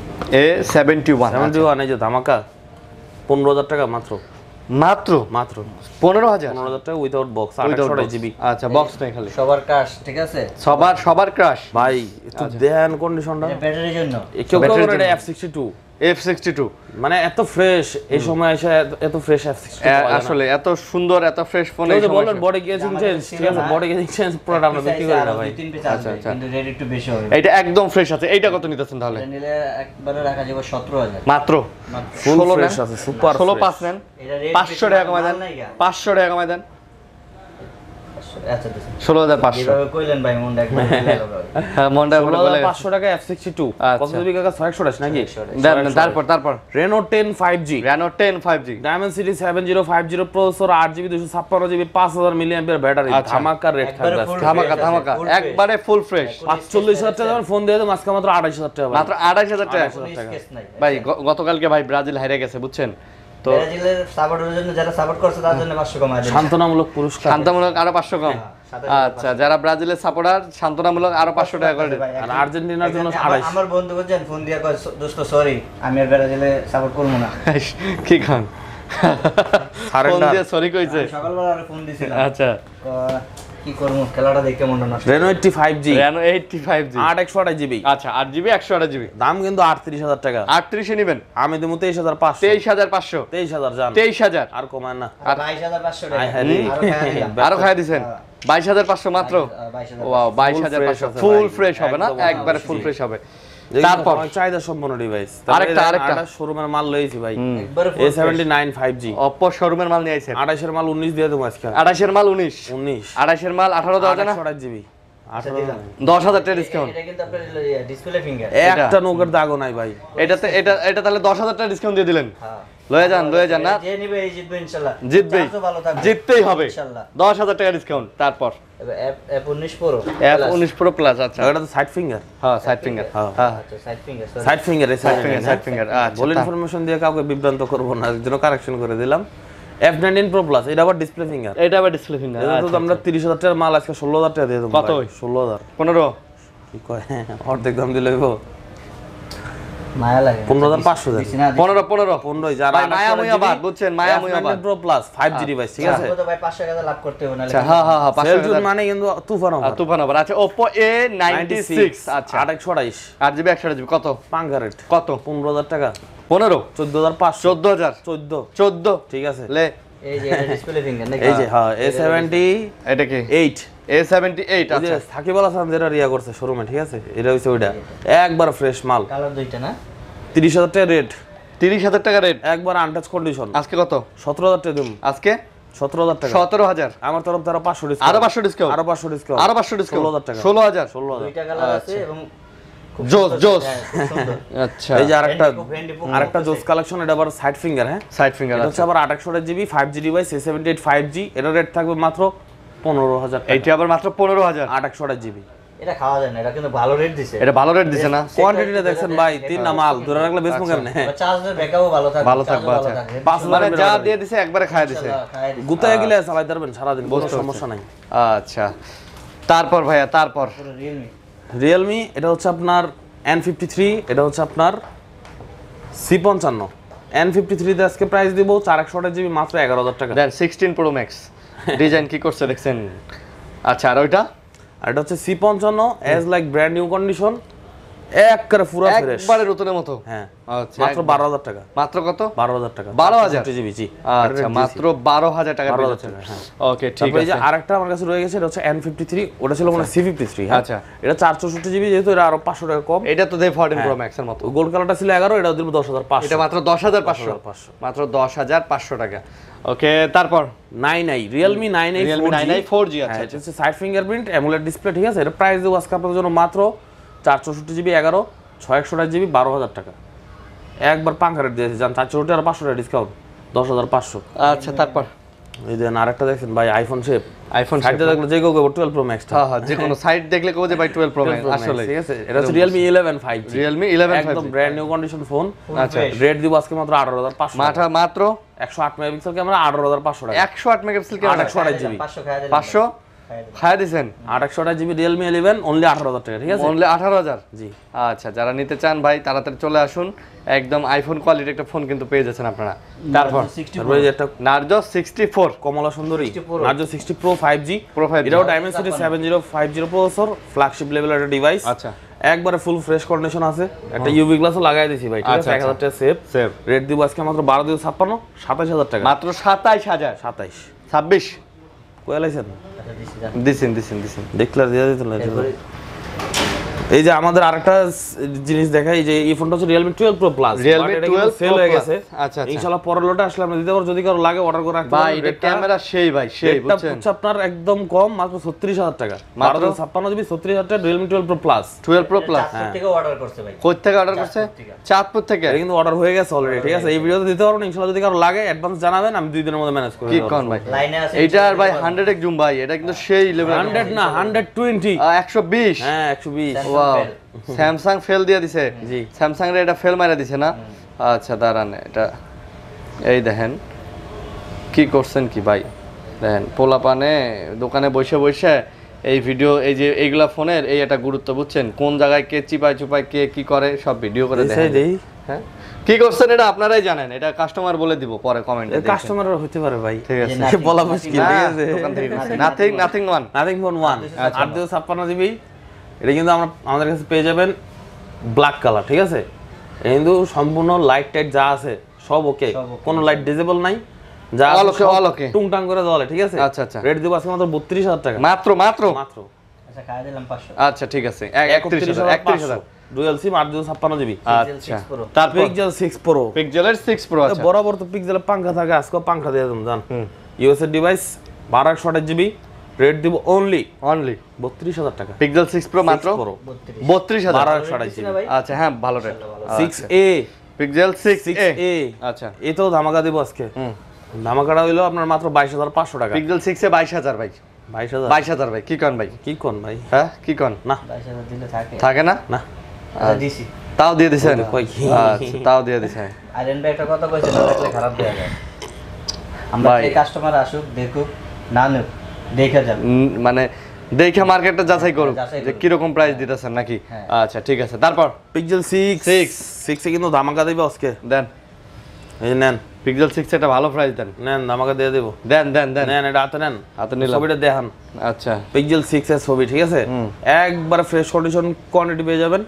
[SPEAKER 1] A71
[SPEAKER 2] 71 এই যে ধামাকা 15000 টাকা মাত্র।
[SPEAKER 1] মাত্র
[SPEAKER 2] মাত্র
[SPEAKER 1] 15,000
[SPEAKER 2] 15000 টাকা without box,
[SPEAKER 1] Without box।
[SPEAKER 2] 128GB।
[SPEAKER 1] আচ্ছা বক্স নাই খালি।
[SPEAKER 3] সবার কাশ, ঠিক আছে?
[SPEAKER 1] সবার ক্রাশ।
[SPEAKER 2] ভাই একটু দেন কন্ডিশনটা।
[SPEAKER 3] এটা ব্যাটারির জন্য।
[SPEAKER 2] কেউ কেউ
[SPEAKER 1] ব্যাটারির
[SPEAKER 2] বলে এটা
[SPEAKER 1] জন্য।
[SPEAKER 2] F62,
[SPEAKER 1] F62
[SPEAKER 2] মানে এত ফ্রেশ এই সময় এসে এত ফ্রেশ F62
[SPEAKER 1] আসলে এত সুন্দর এত ফ্রেশ ফোন এই
[SPEAKER 2] কেউ
[SPEAKER 1] সময়
[SPEAKER 2] বলেন বডি কেজিং চেঞ্জ, ঠিক আছে? বডি কেজিং চেঞ্জ পুরোটা আমরা বিক্রি করি না ভাই।
[SPEAKER 3] 2-3 পিস আছে কিন্তু রেট একটু বেশি হবে।
[SPEAKER 1] এইটা একদম ফ্রেশ আছে। এইটা কত নিতেছেন তাহলে?
[SPEAKER 3] এটা নিলে একবারে রাখা যাবে 17000।
[SPEAKER 1] মাত্র
[SPEAKER 2] ফুল
[SPEAKER 1] 16
[SPEAKER 2] ফ্রেশ
[SPEAKER 1] নেন।
[SPEAKER 2] আছে, সুপার
[SPEAKER 1] 16
[SPEAKER 2] ফ্রেশ।
[SPEAKER 1] 5 নেন।
[SPEAKER 3] এটা রেট
[SPEAKER 1] 500 টাকা কমায় দেন। 500 টাকা কমায় দেন।
[SPEAKER 3] আচ্ছা দিছেন।
[SPEAKER 1] 16,500।
[SPEAKER 3] যেভাবে কইলেন ভাই মনটা একবার খুলে গেল ভাই।
[SPEAKER 1] হ্যাঁ মনটা করে বলে
[SPEAKER 2] 16500 টাকা F62।
[SPEAKER 1] আচ্ছা।
[SPEAKER 2] কত জিবি কাকা? 128 নাকি?
[SPEAKER 1] দেন তারপর
[SPEAKER 2] Reno 10 5G,
[SPEAKER 1] Reno 10 5G
[SPEAKER 2] Dimensity 7050 processor, 8GB 256GB 5000 milliampere battery,
[SPEAKER 1] আচ্ছা।
[SPEAKER 2] ধামাকা রেট
[SPEAKER 3] একবারে
[SPEAKER 2] থাকবে।
[SPEAKER 3] full
[SPEAKER 1] ধামাকা
[SPEAKER 3] fresh আছে,
[SPEAKER 1] ধামাকা
[SPEAKER 3] full fresh।
[SPEAKER 1] একবারে ফুল ফ্রেশ।
[SPEAKER 2] 45000 টাকা ফোন দিয়ে দেব আজকে মাত্র 28000 টাকা।
[SPEAKER 1] মাত্র 28000 টাকা।
[SPEAKER 3] কোনো স্কেচ নাই।
[SPEAKER 1] ভাই গতকালকে ভাই ব্রাজিল হারিয়ে গেছে বুঝছেন তো।
[SPEAKER 3] ব্রাজিলের সাপোর্টের জন্য যারা সাপোর্ট করছে তার জন্য 500 কমায় দিন।
[SPEAKER 2] শান্তনামূলক পুরস্কার।
[SPEAKER 1] শান্তনামূলক আরো 500 কম।
[SPEAKER 3] হ্যাঁ,
[SPEAKER 1] আচ্ছা যারা ব্রাজিলের সাপোর্টার শান্তনামূলক আরো 500 টাকা করে দিন।
[SPEAKER 3] ভাই,
[SPEAKER 2] আর আর্জেন্টিনার জন্য 250।
[SPEAKER 3] আমার বন্ধু বলছেন ফোন দিয়ে কয় দোস্ত সরি আমি আর ব্রাজিলে সাপোর্ট করব না।
[SPEAKER 1] কি খান? ফোন
[SPEAKER 2] সারেন্ডার
[SPEAKER 1] দিয়ে সরি কইছে।
[SPEAKER 3] আমি সকালবেলা আরে ফোন দিছিলাম।
[SPEAKER 1] আচ্ছা
[SPEAKER 3] কি করবো খেলাটা দেখে মনটা নষ্ট।
[SPEAKER 2] Reno 80 5G
[SPEAKER 1] Reno 85G
[SPEAKER 2] 8 128GB
[SPEAKER 1] আচ্ছা 8GB 128GB
[SPEAKER 2] দাম কিন্তু 38000 টাকা
[SPEAKER 1] 38 এ নেবেন
[SPEAKER 2] আমি দেবো 23500
[SPEAKER 1] 23500
[SPEAKER 2] 23000 জান
[SPEAKER 1] 23000
[SPEAKER 2] আর কমায় না
[SPEAKER 3] আর 22500 টাকা।
[SPEAKER 2] আয় হ্যাঁ রে।
[SPEAKER 3] আরো খাইয়া দিলাম।
[SPEAKER 1] আরো খাইয়া দিছেন 22500 মাত্র
[SPEAKER 3] 22500
[SPEAKER 1] ওয়াও 22500
[SPEAKER 2] আছে
[SPEAKER 1] ফুল
[SPEAKER 2] ভাই।
[SPEAKER 1] ফ্রেশ হবে না
[SPEAKER 2] একদম
[SPEAKER 1] একবারে ফুল
[SPEAKER 2] জি।
[SPEAKER 1] ফ্রেশ হবে।
[SPEAKER 2] তারপর
[SPEAKER 1] তারপর
[SPEAKER 2] চাহিদা সম্পন্ন ডিভাইস
[SPEAKER 1] আরেকটা।
[SPEAKER 2] শোরুমের মাল লইছি ভাই
[SPEAKER 3] একবারে full fresh।
[SPEAKER 2] A79 5G
[SPEAKER 1] Oppo শোরুমের মাল নিয়ে আইছেন
[SPEAKER 2] 28 এর মাল 19 দিয়ে দেবো আজকে
[SPEAKER 1] 28 এর মাল 19
[SPEAKER 2] 19
[SPEAKER 1] 28 এর মাল 18 দেওয়া যায় না
[SPEAKER 2] 128GB
[SPEAKER 3] আচ্ছা, দিলাম।
[SPEAKER 1] 10000 টাকা ডিসকাউন্ট
[SPEAKER 3] এটা কিন্তু আপনার ডিসপ্লে ফিঙ্গার।
[SPEAKER 2] একটা নৌকার দাগও নাই ভাই
[SPEAKER 1] এটাতে এটা তাহলে 10000 টাকা ডিসকাউন্ট দিয়ে দিলেন
[SPEAKER 3] হ্যাঁ।
[SPEAKER 1] লয়ে যান না
[SPEAKER 3] যে নিবে এই জিতবে ইনশাআল্লাহ।
[SPEAKER 1] জিতবেই
[SPEAKER 3] চার্জও ভালো থাকবে।
[SPEAKER 1] জিততেই হবে
[SPEAKER 3] ইনশাআল্লাহ।
[SPEAKER 1] 10000 টাকা ডিসকাউন্ট তারপর
[SPEAKER 3] এবার F19 Pro
[SPEAKER 1] F19 Pro Plus আচ্ছা
[SPEAKER 2] এটা তো সাইড ফিঙ্গার
[SPEAKER 1] হ্যাঁ সাইড ফিঙ্গার
[SPEAKER 2] হ্যাঁ।
[SPEAKER 1] হ্যাঁ
[SPEAKER 3] আচ্ছা সাইড ফিঙ্গার
[SPEAKER 2] সাইড ফিঙ্গার এই
[SPEAKER 1] সাইড ফিঙ্গার আচ্ছা
[SPEAKER 2] বল ইনফরমেশন দিয়ে কাউকে বিভ্রান্ত করব না এর জন্য কারেকশন করে দিলাম F19 Pro Plus এটা আবার ডিসপ্লে ফিঙ্গার
[SPEAKER 1] এটা আবার ডিসপ্লে ফিঙ্গার
[SPEAKER 2] এটা তো আমরা 30000 টাকার মাল আজকে 16000 টাকা দিয়ে দেব
[SPEAKER 1] কত?
[SPEAKER 2] 16000
[SPEAKER 1] 15
[SPEAKER 2] কি কয় অর্ধেক দাম দিলে হইব
[SPEAKER 3] মায়া লাগে
[SPEAKER 2] 15500 দেন
[SPEAKER 3] বেশি না
[SPEAKER 1] 15
[SPEAKER 2] 15 যারা
[SPEAKER 1] ভাই মায়া মুয়া বাদ বুঝছেন মায়া মুয়া বাদ
[SPEAKER 2] Pro Plus 5G ডিভাইস ঠিক আছে
[SPEAKER 3] তো ভাই 500 টাকা লাভ করতে হবে না।
[SPEAKER 1] আচ্ছা হ্যাঁ
[SPEAKER 2] সেলজুন
[SPEAKER 1] 500
[SPEAKER 2] মানে কিন্তু তুফান অফার
[SPEAKER 1] তুফান আবার আচ্ছা Oppo A96 আচ্ছা
[SPEAKER 2] 828
[SPEAKER 1] 8GB 128GB কত
[SPEAKER 2] পাঙ্গা রেট
[SPEAKER 1] কত
[SPEAKER 2] 15000 টাকা
[SPEAKER 1] 15
[SPEAKER 2] 14500
[SPEAKER 1] 14000
[SPEAKER 2] 14
[SPEAKER 1] 14
[SPEAKER 2] ঠিক আছে
[SPEAKER 1] লে
[SPEAKER 3] এই যে এটা ডিসপ্লে ফিঙ্গার নাকি?
[SPEAKER 2] এই যে হ্যাঁ A78
[SPEAKER 1] এটা কি A78
[SPEAKER 2] এই যে
[SPEAKER 1] আচ্ছা
[SPEAKER 2] সাকিব আল হাসান যেটা রিয়া করছে শোরুমে ঠিক আছে এটা হইছে ওইটা একবার ফ্রেশ মাল
[SPEAKER 3] কালার দুইটা না?
[SPEAKER 2] 30000 টাকা রেট
[SPEAKER 1] 30000 টাকা রেট
[SPEAKER 2] একবার আনটাচ কন্ডিশন
[SPEAKER 1] আজকে কত
[SPEAKER 2] 17000 টাকা দিম
[SPEAKER 1] আজকে
[SPEAKER 2] 17000 টাকা
[SPEAKER 1] 17000
[SPEAKER 2] আমার তরফ থেকে আরো 500 ডিসকাউন্ট
[SPEAKER 1] আরো 500 ডিসকাউন্ট
[SPEAKER 2] আরো 500 ডিসকাউন্ট
[SPEAKER 1] আরো 500 ডিসকাউন্ট
[SPEAKER 2] 16000 টাকা
[SPEAKER 1] 16000
[SPEAKER 2] 16000
[SPEAKER 3] দুইটা কালার আছে এবং খুব
[SPEAKER 1] জোস
[SPEAKER 3] সুন্দর।
[SPEAKER 1] জোস
[SPEAKER 3] হ্যাঁ, খুব সুন্দর।
[SPEAKER 1] আচ্ছা
[SPEAKER 2] এই যে আরেকটা
[SPEAKER 3] ভেন্ডি পুক
[SPEAKER 2] আরেকটা জোস কালেকশন এটা আবার সাইড ফিঙ্গার হ্যাঁ
[SPEAKER 1] সাইড ফিঙ্গার
[SPEAKER 2] এটা হচ্ছে আবার 28GB 5G device A78 5G এটা রেট থাকবে মাত্র 15000 টাকা
[SPEAKER 1] এইটা আবার মাত্র 15000
[SPEAKER 2] 28GB
[SPEAKER 3] এটা খাওয়া যায় না, এটা কিন্তু ভালো রেট দিছে।
[SPEAKER 1] এটা ভালো রেট দিছে না
[SPEAKER 2] কোয়ান্টিটিটা দেখছেন ভাই তিন না মাল ধরে রাখলে বেচবো কেমনে
[SPEAKER 3] চার্জের ব্যাকআপও ভালো থাকবে।
[SPEAKER 1] ভালো থাকবে,
[SPEAKER 3] চার্জও
[SPEAKER 1] আচ্ছা।
[SPEAKER 3] থাকবে।
[SPEAKER 2] 5
[SPEAKER 1] মানে
[SPEAKER 2] লাখ
[SPEAKER 1] যা দিয়ে দিছে একবারে খায় দিছে
[SPEAKER 3] ইনশাআল্লাহ, খাইয়ে দিছে।
[SPEAKER 2] গুতায় গেলে চালাইতে পারবেন সারাদিন কোনো সমস্যা নাই
[SPEAKER 1] আচ্ছা তারপর ভাইয়া তারপর
[SPEAKER 3] পুরো Realme
[SPEAKER 2] রিয়েলমি এটা হচ্ছে আপনার N53 এটা হচ্ছে আপনার C55 N53 তে আজকে প্রাইস দিব 4128GB মাত্র 11000 টাকা
[SPEAKER 1] দেন 16 Pro Max ডিজাইন কি করছে দেখছেন আচ্ছা আর ওইটা
[SPEAKER 2] আর এটা হচ্ছে C55 as like brand new condition একবারে পুরো ফ্রেশ
[SPEAKER 1] একবারে নতুনের মতো
[SPEAKER 2] হ্যাঁ
[SPEAKER 1] আচ্ছা
[SPEAKER 2] মাত্র 12000 টাকা
[SPEAKER 1] মাত্র কত
[SPEAKER 2] 12000 টাকা
[SPEAKER 1] 12000
[SPEAKER 2] GB জি
[SPEAKER 1] আচ্ছা মাত্র 12000 টাকা
[SPEAKER 2] 12,000
[SPEAKER 1] দিয়েছেন
[SPEAKER 2] টাকা, হ্যাঁ।
[SPEAKER 1] ওকে ঠিক
[SPEAKER 2] তারপরে এই যে
[SPEAKER 1] আছে
[SPEAKER 2] আরেকটা আমার কাছে রয়ে গেছে এটা হচ্ছে N53 ওটা ছিল মানে C53 হ্যাঁ
[SPEAKER 1] আচ্ছা।
[SPEAKER 2] এটা 464GB যেহেতু এটা আরো 500 টাকা কম
[SPEAKER 1] এটা তো দে 14 Pro Max এর মতো
[SPEAKER 2] গোল্ড কালারটা ছিল 11 এটা দিব 10500
[SPEAKER 1] এটা মাত্র 10500
[SPEAKER 2] 10500
[SPEAKER 1] মাত্র 10500 টাকা ওকে তারপর
[SPEAKER 2] 99 Realme 99
[SPEAKER 1] Realme 99 4G
[SPEAKER 2] হ্যাঁ
[SPEAKER 1] আচ্ছা
[SPEAKER 2] এটা হচ্ছে সাইড ফিঙ্গারপ্রিন্ট অ্যামোলেড ডিসপ্লে ঠিক আছে এটা প্রাইস দেবো আজকে আপনাদের জন্য মাত্র 464GB 11 628GB 12000 টাকা একবার পাঙ্খা রেট দিয়েছে জান 464 আর 500 টাকা ডিসকাউন্ট 10500
[SPEAKER 1] আচ্ছা তারপর
[SPEAKER 2] এই দেন আরেকটা দেখেন ভাই আইফোন শেপ
[SPEAKER 1] আইফোন
[SPEAKER 2] সাইডে দেখলে যে কেউ 12 Pro Max টা
[SPEAKER 1] হ্যাঁ হ্যাঁ যে কোনো সাইট দেখলে কেউ যে ভাই 12 Pro Max আসলে
[SPEAKER 2] ঠিক আছে এটা হচ্ছে Realme 11 5G
[SPEAKER 1] Realme 11
[SPEAKER 2] একদম
[SPEAKER 1] 5G
[SPEAKER 2] brand new condition phone
[SPEAKER 1] আচ্ছা
[SPEAKER 2] রেট দিব আজকে মাত্র 18500
[SPEAKER 1] মাত্র
[SPEAKER 2] 108 মেগাপিক্সেল ক্যামেরা 18500 টাকা
[SPEAKER 1] 108 মেগাপিক্সেল ক্যামেরা
[SPEAKER 2] 828GB
[SPEAKER 3] 500 খাইয়ে দিলাম।
[SPEAKER 1] 500 খায়া দিছেন
[SPEAKER 2] 828GB Realme 11 অনলি 18000 টাকা ঠিক আছে
[SPEAKER 1] অনলি 18000
[SPEAKER 2] জি
[SPEAKER 1] আচ্ছা যারা নিতে চান ভাই তাড়াতাড়ি চলে আসুন একদম আইফোন কোয়ালিটির একটা ফোন কিন্তু পেয়ে যাচ্ছেন আপনারা তারপর
[SPEAKER 2] তারপরে এই যে একটা
[SPEAKER 1] নার্জো 64
[SPEAKER 2] কমলা সুন্দরী
[SPEAKER 3] 60 Pro
[SPEAKER 2] Narzo 60 Pro 5G
[SPEAKER 1] Pro 5G
[SPEAKER 2] এটাও Dimensity 7050 প্রসেসর ফ্ল্যাগশিপ লেভেলের একটা ডিভাইস
[SPEAKER 1] আচ্ছা
[SPEAKER 2] একবারে ফুল ফ্রেশ কন্ডিশন আছে একটা ইউভি গ্লাসও লাগাই দিয়েছি ভাই ঠিক আছে
[SPEAKER 1] আচ্ছা,
[SPEAKER 2] 1000 টাকা সেভ
[SPEAKER 1] সেভ
[SPEAKER 2] রেট দিব আজকে মাত্র 12 256 27000 টাকা
[SPEAKER 1] মাত্র 27000
[SPEAKER 2] 27
[SPEAKER 1] 26
[SPEAKER 2] কয় লাইছেন
[SPEAKER 3] আচ্ছা, দিছি, যান।
[SPEAKER 1] দিছেন
[SPEAKER 2] ডিক্লেয়ার দিয়ে দিতেন
[SPEAKER 3] এরপরে
[SPEAKER 2] এই যে আমাদের আরেকটা জিনিস দেখাই এই যে এই ফোনটা হচ্ছে Realme 12 Pro Plus
[SPEAKER 1] Realme 12
[SPEAKER 2] sale
[SPEAKER 1] Pro
[SPEAKER 2] হয়ে
[SPEAKER 1] Plus।
[SPEAKER 2] গেছে
[SPEAKER 1] আচ্ছা, আচ্ছা।
[SPEAKER 2] ইনশাআল্লাহ পরের লটে আসলে আমরা দিতে পারবো যদি কারো লাগে অর্ডার করে রাখতে
[SPEAKER 1] ভাই এটা ক্যামেরা সেই ভাই সেই
[SPEAKER 2] এটা
[SPEAKER 1] বুঝছেন
[SPEAKER 2] হচ্ছে আপনার একদম কম মাত্র 36000 টাকা
[SPEAKER 1] মাত্র?
[SPEAKER 2] 1256GB 36000 টাকা Realme 12 Pro Plus
[SPEAKER 1] 12 Pro Plus
[SPEAKER 3] Chandpur থেকে অর্ডার করছে ভাই।
[SPEAKER 1] কই থেকে অর্ডার করছে
[SPEAKER 3] চাঁদপুর থেকে।
[SPEAKER 1] চাঁদপুর থেকে
[SPEAKER 2] এটা কিন্তু অর্ডার হয়ে গেছে অলরেডি ঠিক আছে এই ভিডিওতে দিতে পারবো না ইনশাআল্লাহ যদি কারো লাগে অ্যাডভান্স জানাবেন আমি 2 দিনের মধ্যে ম্যানেজ করে
[SPEAKER 1] কি
[SPEAKER 2] দেব
[SPEAKER 1] কোন ভাই
[SPEAKER 3] লাইনে আছে
[SPEAKER 1] এইটা আর ভাই 100 এক জুম ভাই এটা কিন্তু সেই লেভেল
[SPEAKER 2] 100 না 120
[SPEAKER 1] 120
[SPEAKER 2] হ্যাঁ 120
[SPEAKER 1] ওয়াও স্যামসাং ফেল দিয়ে দিছে
[SPEAKER 2] জি
[SPEAKER 1] স্যামসাং রে এটা ফেল মারা দিছে না আচ্ছা দাঁড়ান এটা এই দেখেন কি করছেন কি ভাই দেখেন পোলাপানে দোকানে বসে বসে এই ভিডিও এই যে এইগুলা ফোনের এই একটা গুরুত্ব বুঝছেন কোন জায়গায় কে চিপায় চুপায় কে কি করে সব ভিডিও করে
[SPEAKER 2] দেখাই
[SPEAKER 1] দেখেন
[SPEAKER 2] দেই
[SPEAKER 1] হ্যাঁ কি করছেন এটা আপনারাই জানেন, এটা কাস্টমার বলে দিব পরে কমেন্টে।
[SPEAKER 2] কাস্টমারের হতে পারে ভাই,
[SPEAKER 1] ঠিক আছে,
[SPEAKER 3] Nothing,
[SPEAKER 2] বলা মুশকিল, ঠিক আছে।
[SPEAKER 1] দোকান থেকে nothing one.
[SPEAKER 2] Nothing phone 1 856 GB. এটা কিন্তু আমাদের কাছে পেয়ে যাবেন ব্ল্যাক কালার, ঠিক আছে। এটা কিন্তু সম্পূর্ণ লাইট টাইট যা আছে সব ওকে, কোনো লাইট ডিসেবল নাই, যা
[SPEAKER 1] All okay, all okay।
[SPEAKER 2] টুংটাং করে জ্বলে, ঠিক আছে।
[SPEAKER 1] আচ্ছা, আচ্ছা।
[SPEAKER 2] রেট দিব আজকে মাত্র 32000 টাকা,
[SPEAKER 1] মাত্র
[SPEAKER 2] মাত্র
[SPEAKER 3] আচ্ছা খাওয়া দিলাম 500।
[SPEAKER 1] আচ্ছা ঠিক আছে, 31000
[SPEAKER 2] ডুয়াল সিম 856 জিবি।
[SPEAKER 1] আচ্ছা
[SPEAKER 3] 6 Pro।
[SPEAKER 1] তারপর
[SPEAKER 2] পিক্সেল 6 প্রো,
[SPEAKER 1] পিক্সেলের 6 প্রো আছে।
[SPEAKER 2] বরাবর তো পিক্সেলের পাঙ্খা থাকে, আজকে পাঙ্খা দিয়ে দেন জান। ইউএস এর ডিভাইস 1228 জিবি, রেট দিব অনলি 32000 টাকা।
[SPEAKER 1] পিক্সেল 6 প্রো মাত্র
[SPEAKER 3] 32।
[SPEAKER 1] 32000।
[SPEAKER 2] 1228 জিবি।
[SPEAKER 1] আচ্ছা হ্যাঁ ভালো রেট।
[SPEAKER 2] 6A
[SPEAKER 1] pixel 6a।
[SPEAKER 2] আচ্ছা এই তো ধামাকা দিব আজকে। ধামাকাটা হইলো আপনার মাত্র 22500 টাকা।
[SPEAKER 1] পিক্সেল 6 এ 22000 ভাই। 22000 ভাই, কি কোন ভাই?
[SPEAKER 2] কি কোন ভাই?
[SPEAKER 1] হ্যাঁ কি কোন?
[SPEAKER 2] না
[SPEAKER 3] 22000 দিলে থাকে।
[SPEAKER 1] থাকে না?
[SPEAKER 2] না
[SPEAKER 3] আচ্ছা দিছি।
[SPEAKER 1] তাও দিয়ে দিছেন?
[SPEAKER 2] কই কি?
[SPEAKER 1] আচ্ছা তাও দিয়ে দিছেন।
[SPEAKER 3] আইলেন ভাই একটা কথা কইছে, না দেখলে খারাপ দেয়া যায়। আমরা
[SPEAKER 1] ভাই।
[SPEAKER 3] এই কাস্টমার আসুক দেখুক না নেক দেখে যান।
[SPEAKER 1] মানে দেখে মার্কেটটা যাচাই করুক
[SPEAKER 3] যাচাই
[SPEAKER 1] যে
[SPEAKER 3] করুক।
[SPEAKER 1] কি রকম প্রাইস দিতেছেন নাকি।
[SPEAKER 3] হ্যাঁ।
[SPEAKER 1] আচ্ছা ঠিক আছে, তারপর
[SPEAKER 2] পিক্সেল 6 এ কিন্তু ধামাকা দিবে আজকে।
[SPEAKER 1] দেন
[SPEAKER 2] এই নেন
[SPEAKER 1] পিক্সেল 6 এটা ভালো প্রাইস দেন।
[SPEAKER 2] নেন ধামাকা দিয়ে দেব।
[SPEAKER 1] দেন দেন দেন
[SPEAKER 2] নেন এটা হাতে নেন,
[SPEAKER 1] হাতে নিলাম।
[SPEAKER 2] ছবিটা দেখান।
[SPEAKER 1] আচ্ছা
[SPEAKER 2] পিক্সেল 6 এর ছবি, ঠিক আছে। একবার ফ্রেশ কন্ডিশন কোয়ান্টিটি পেয়ে যাবেন।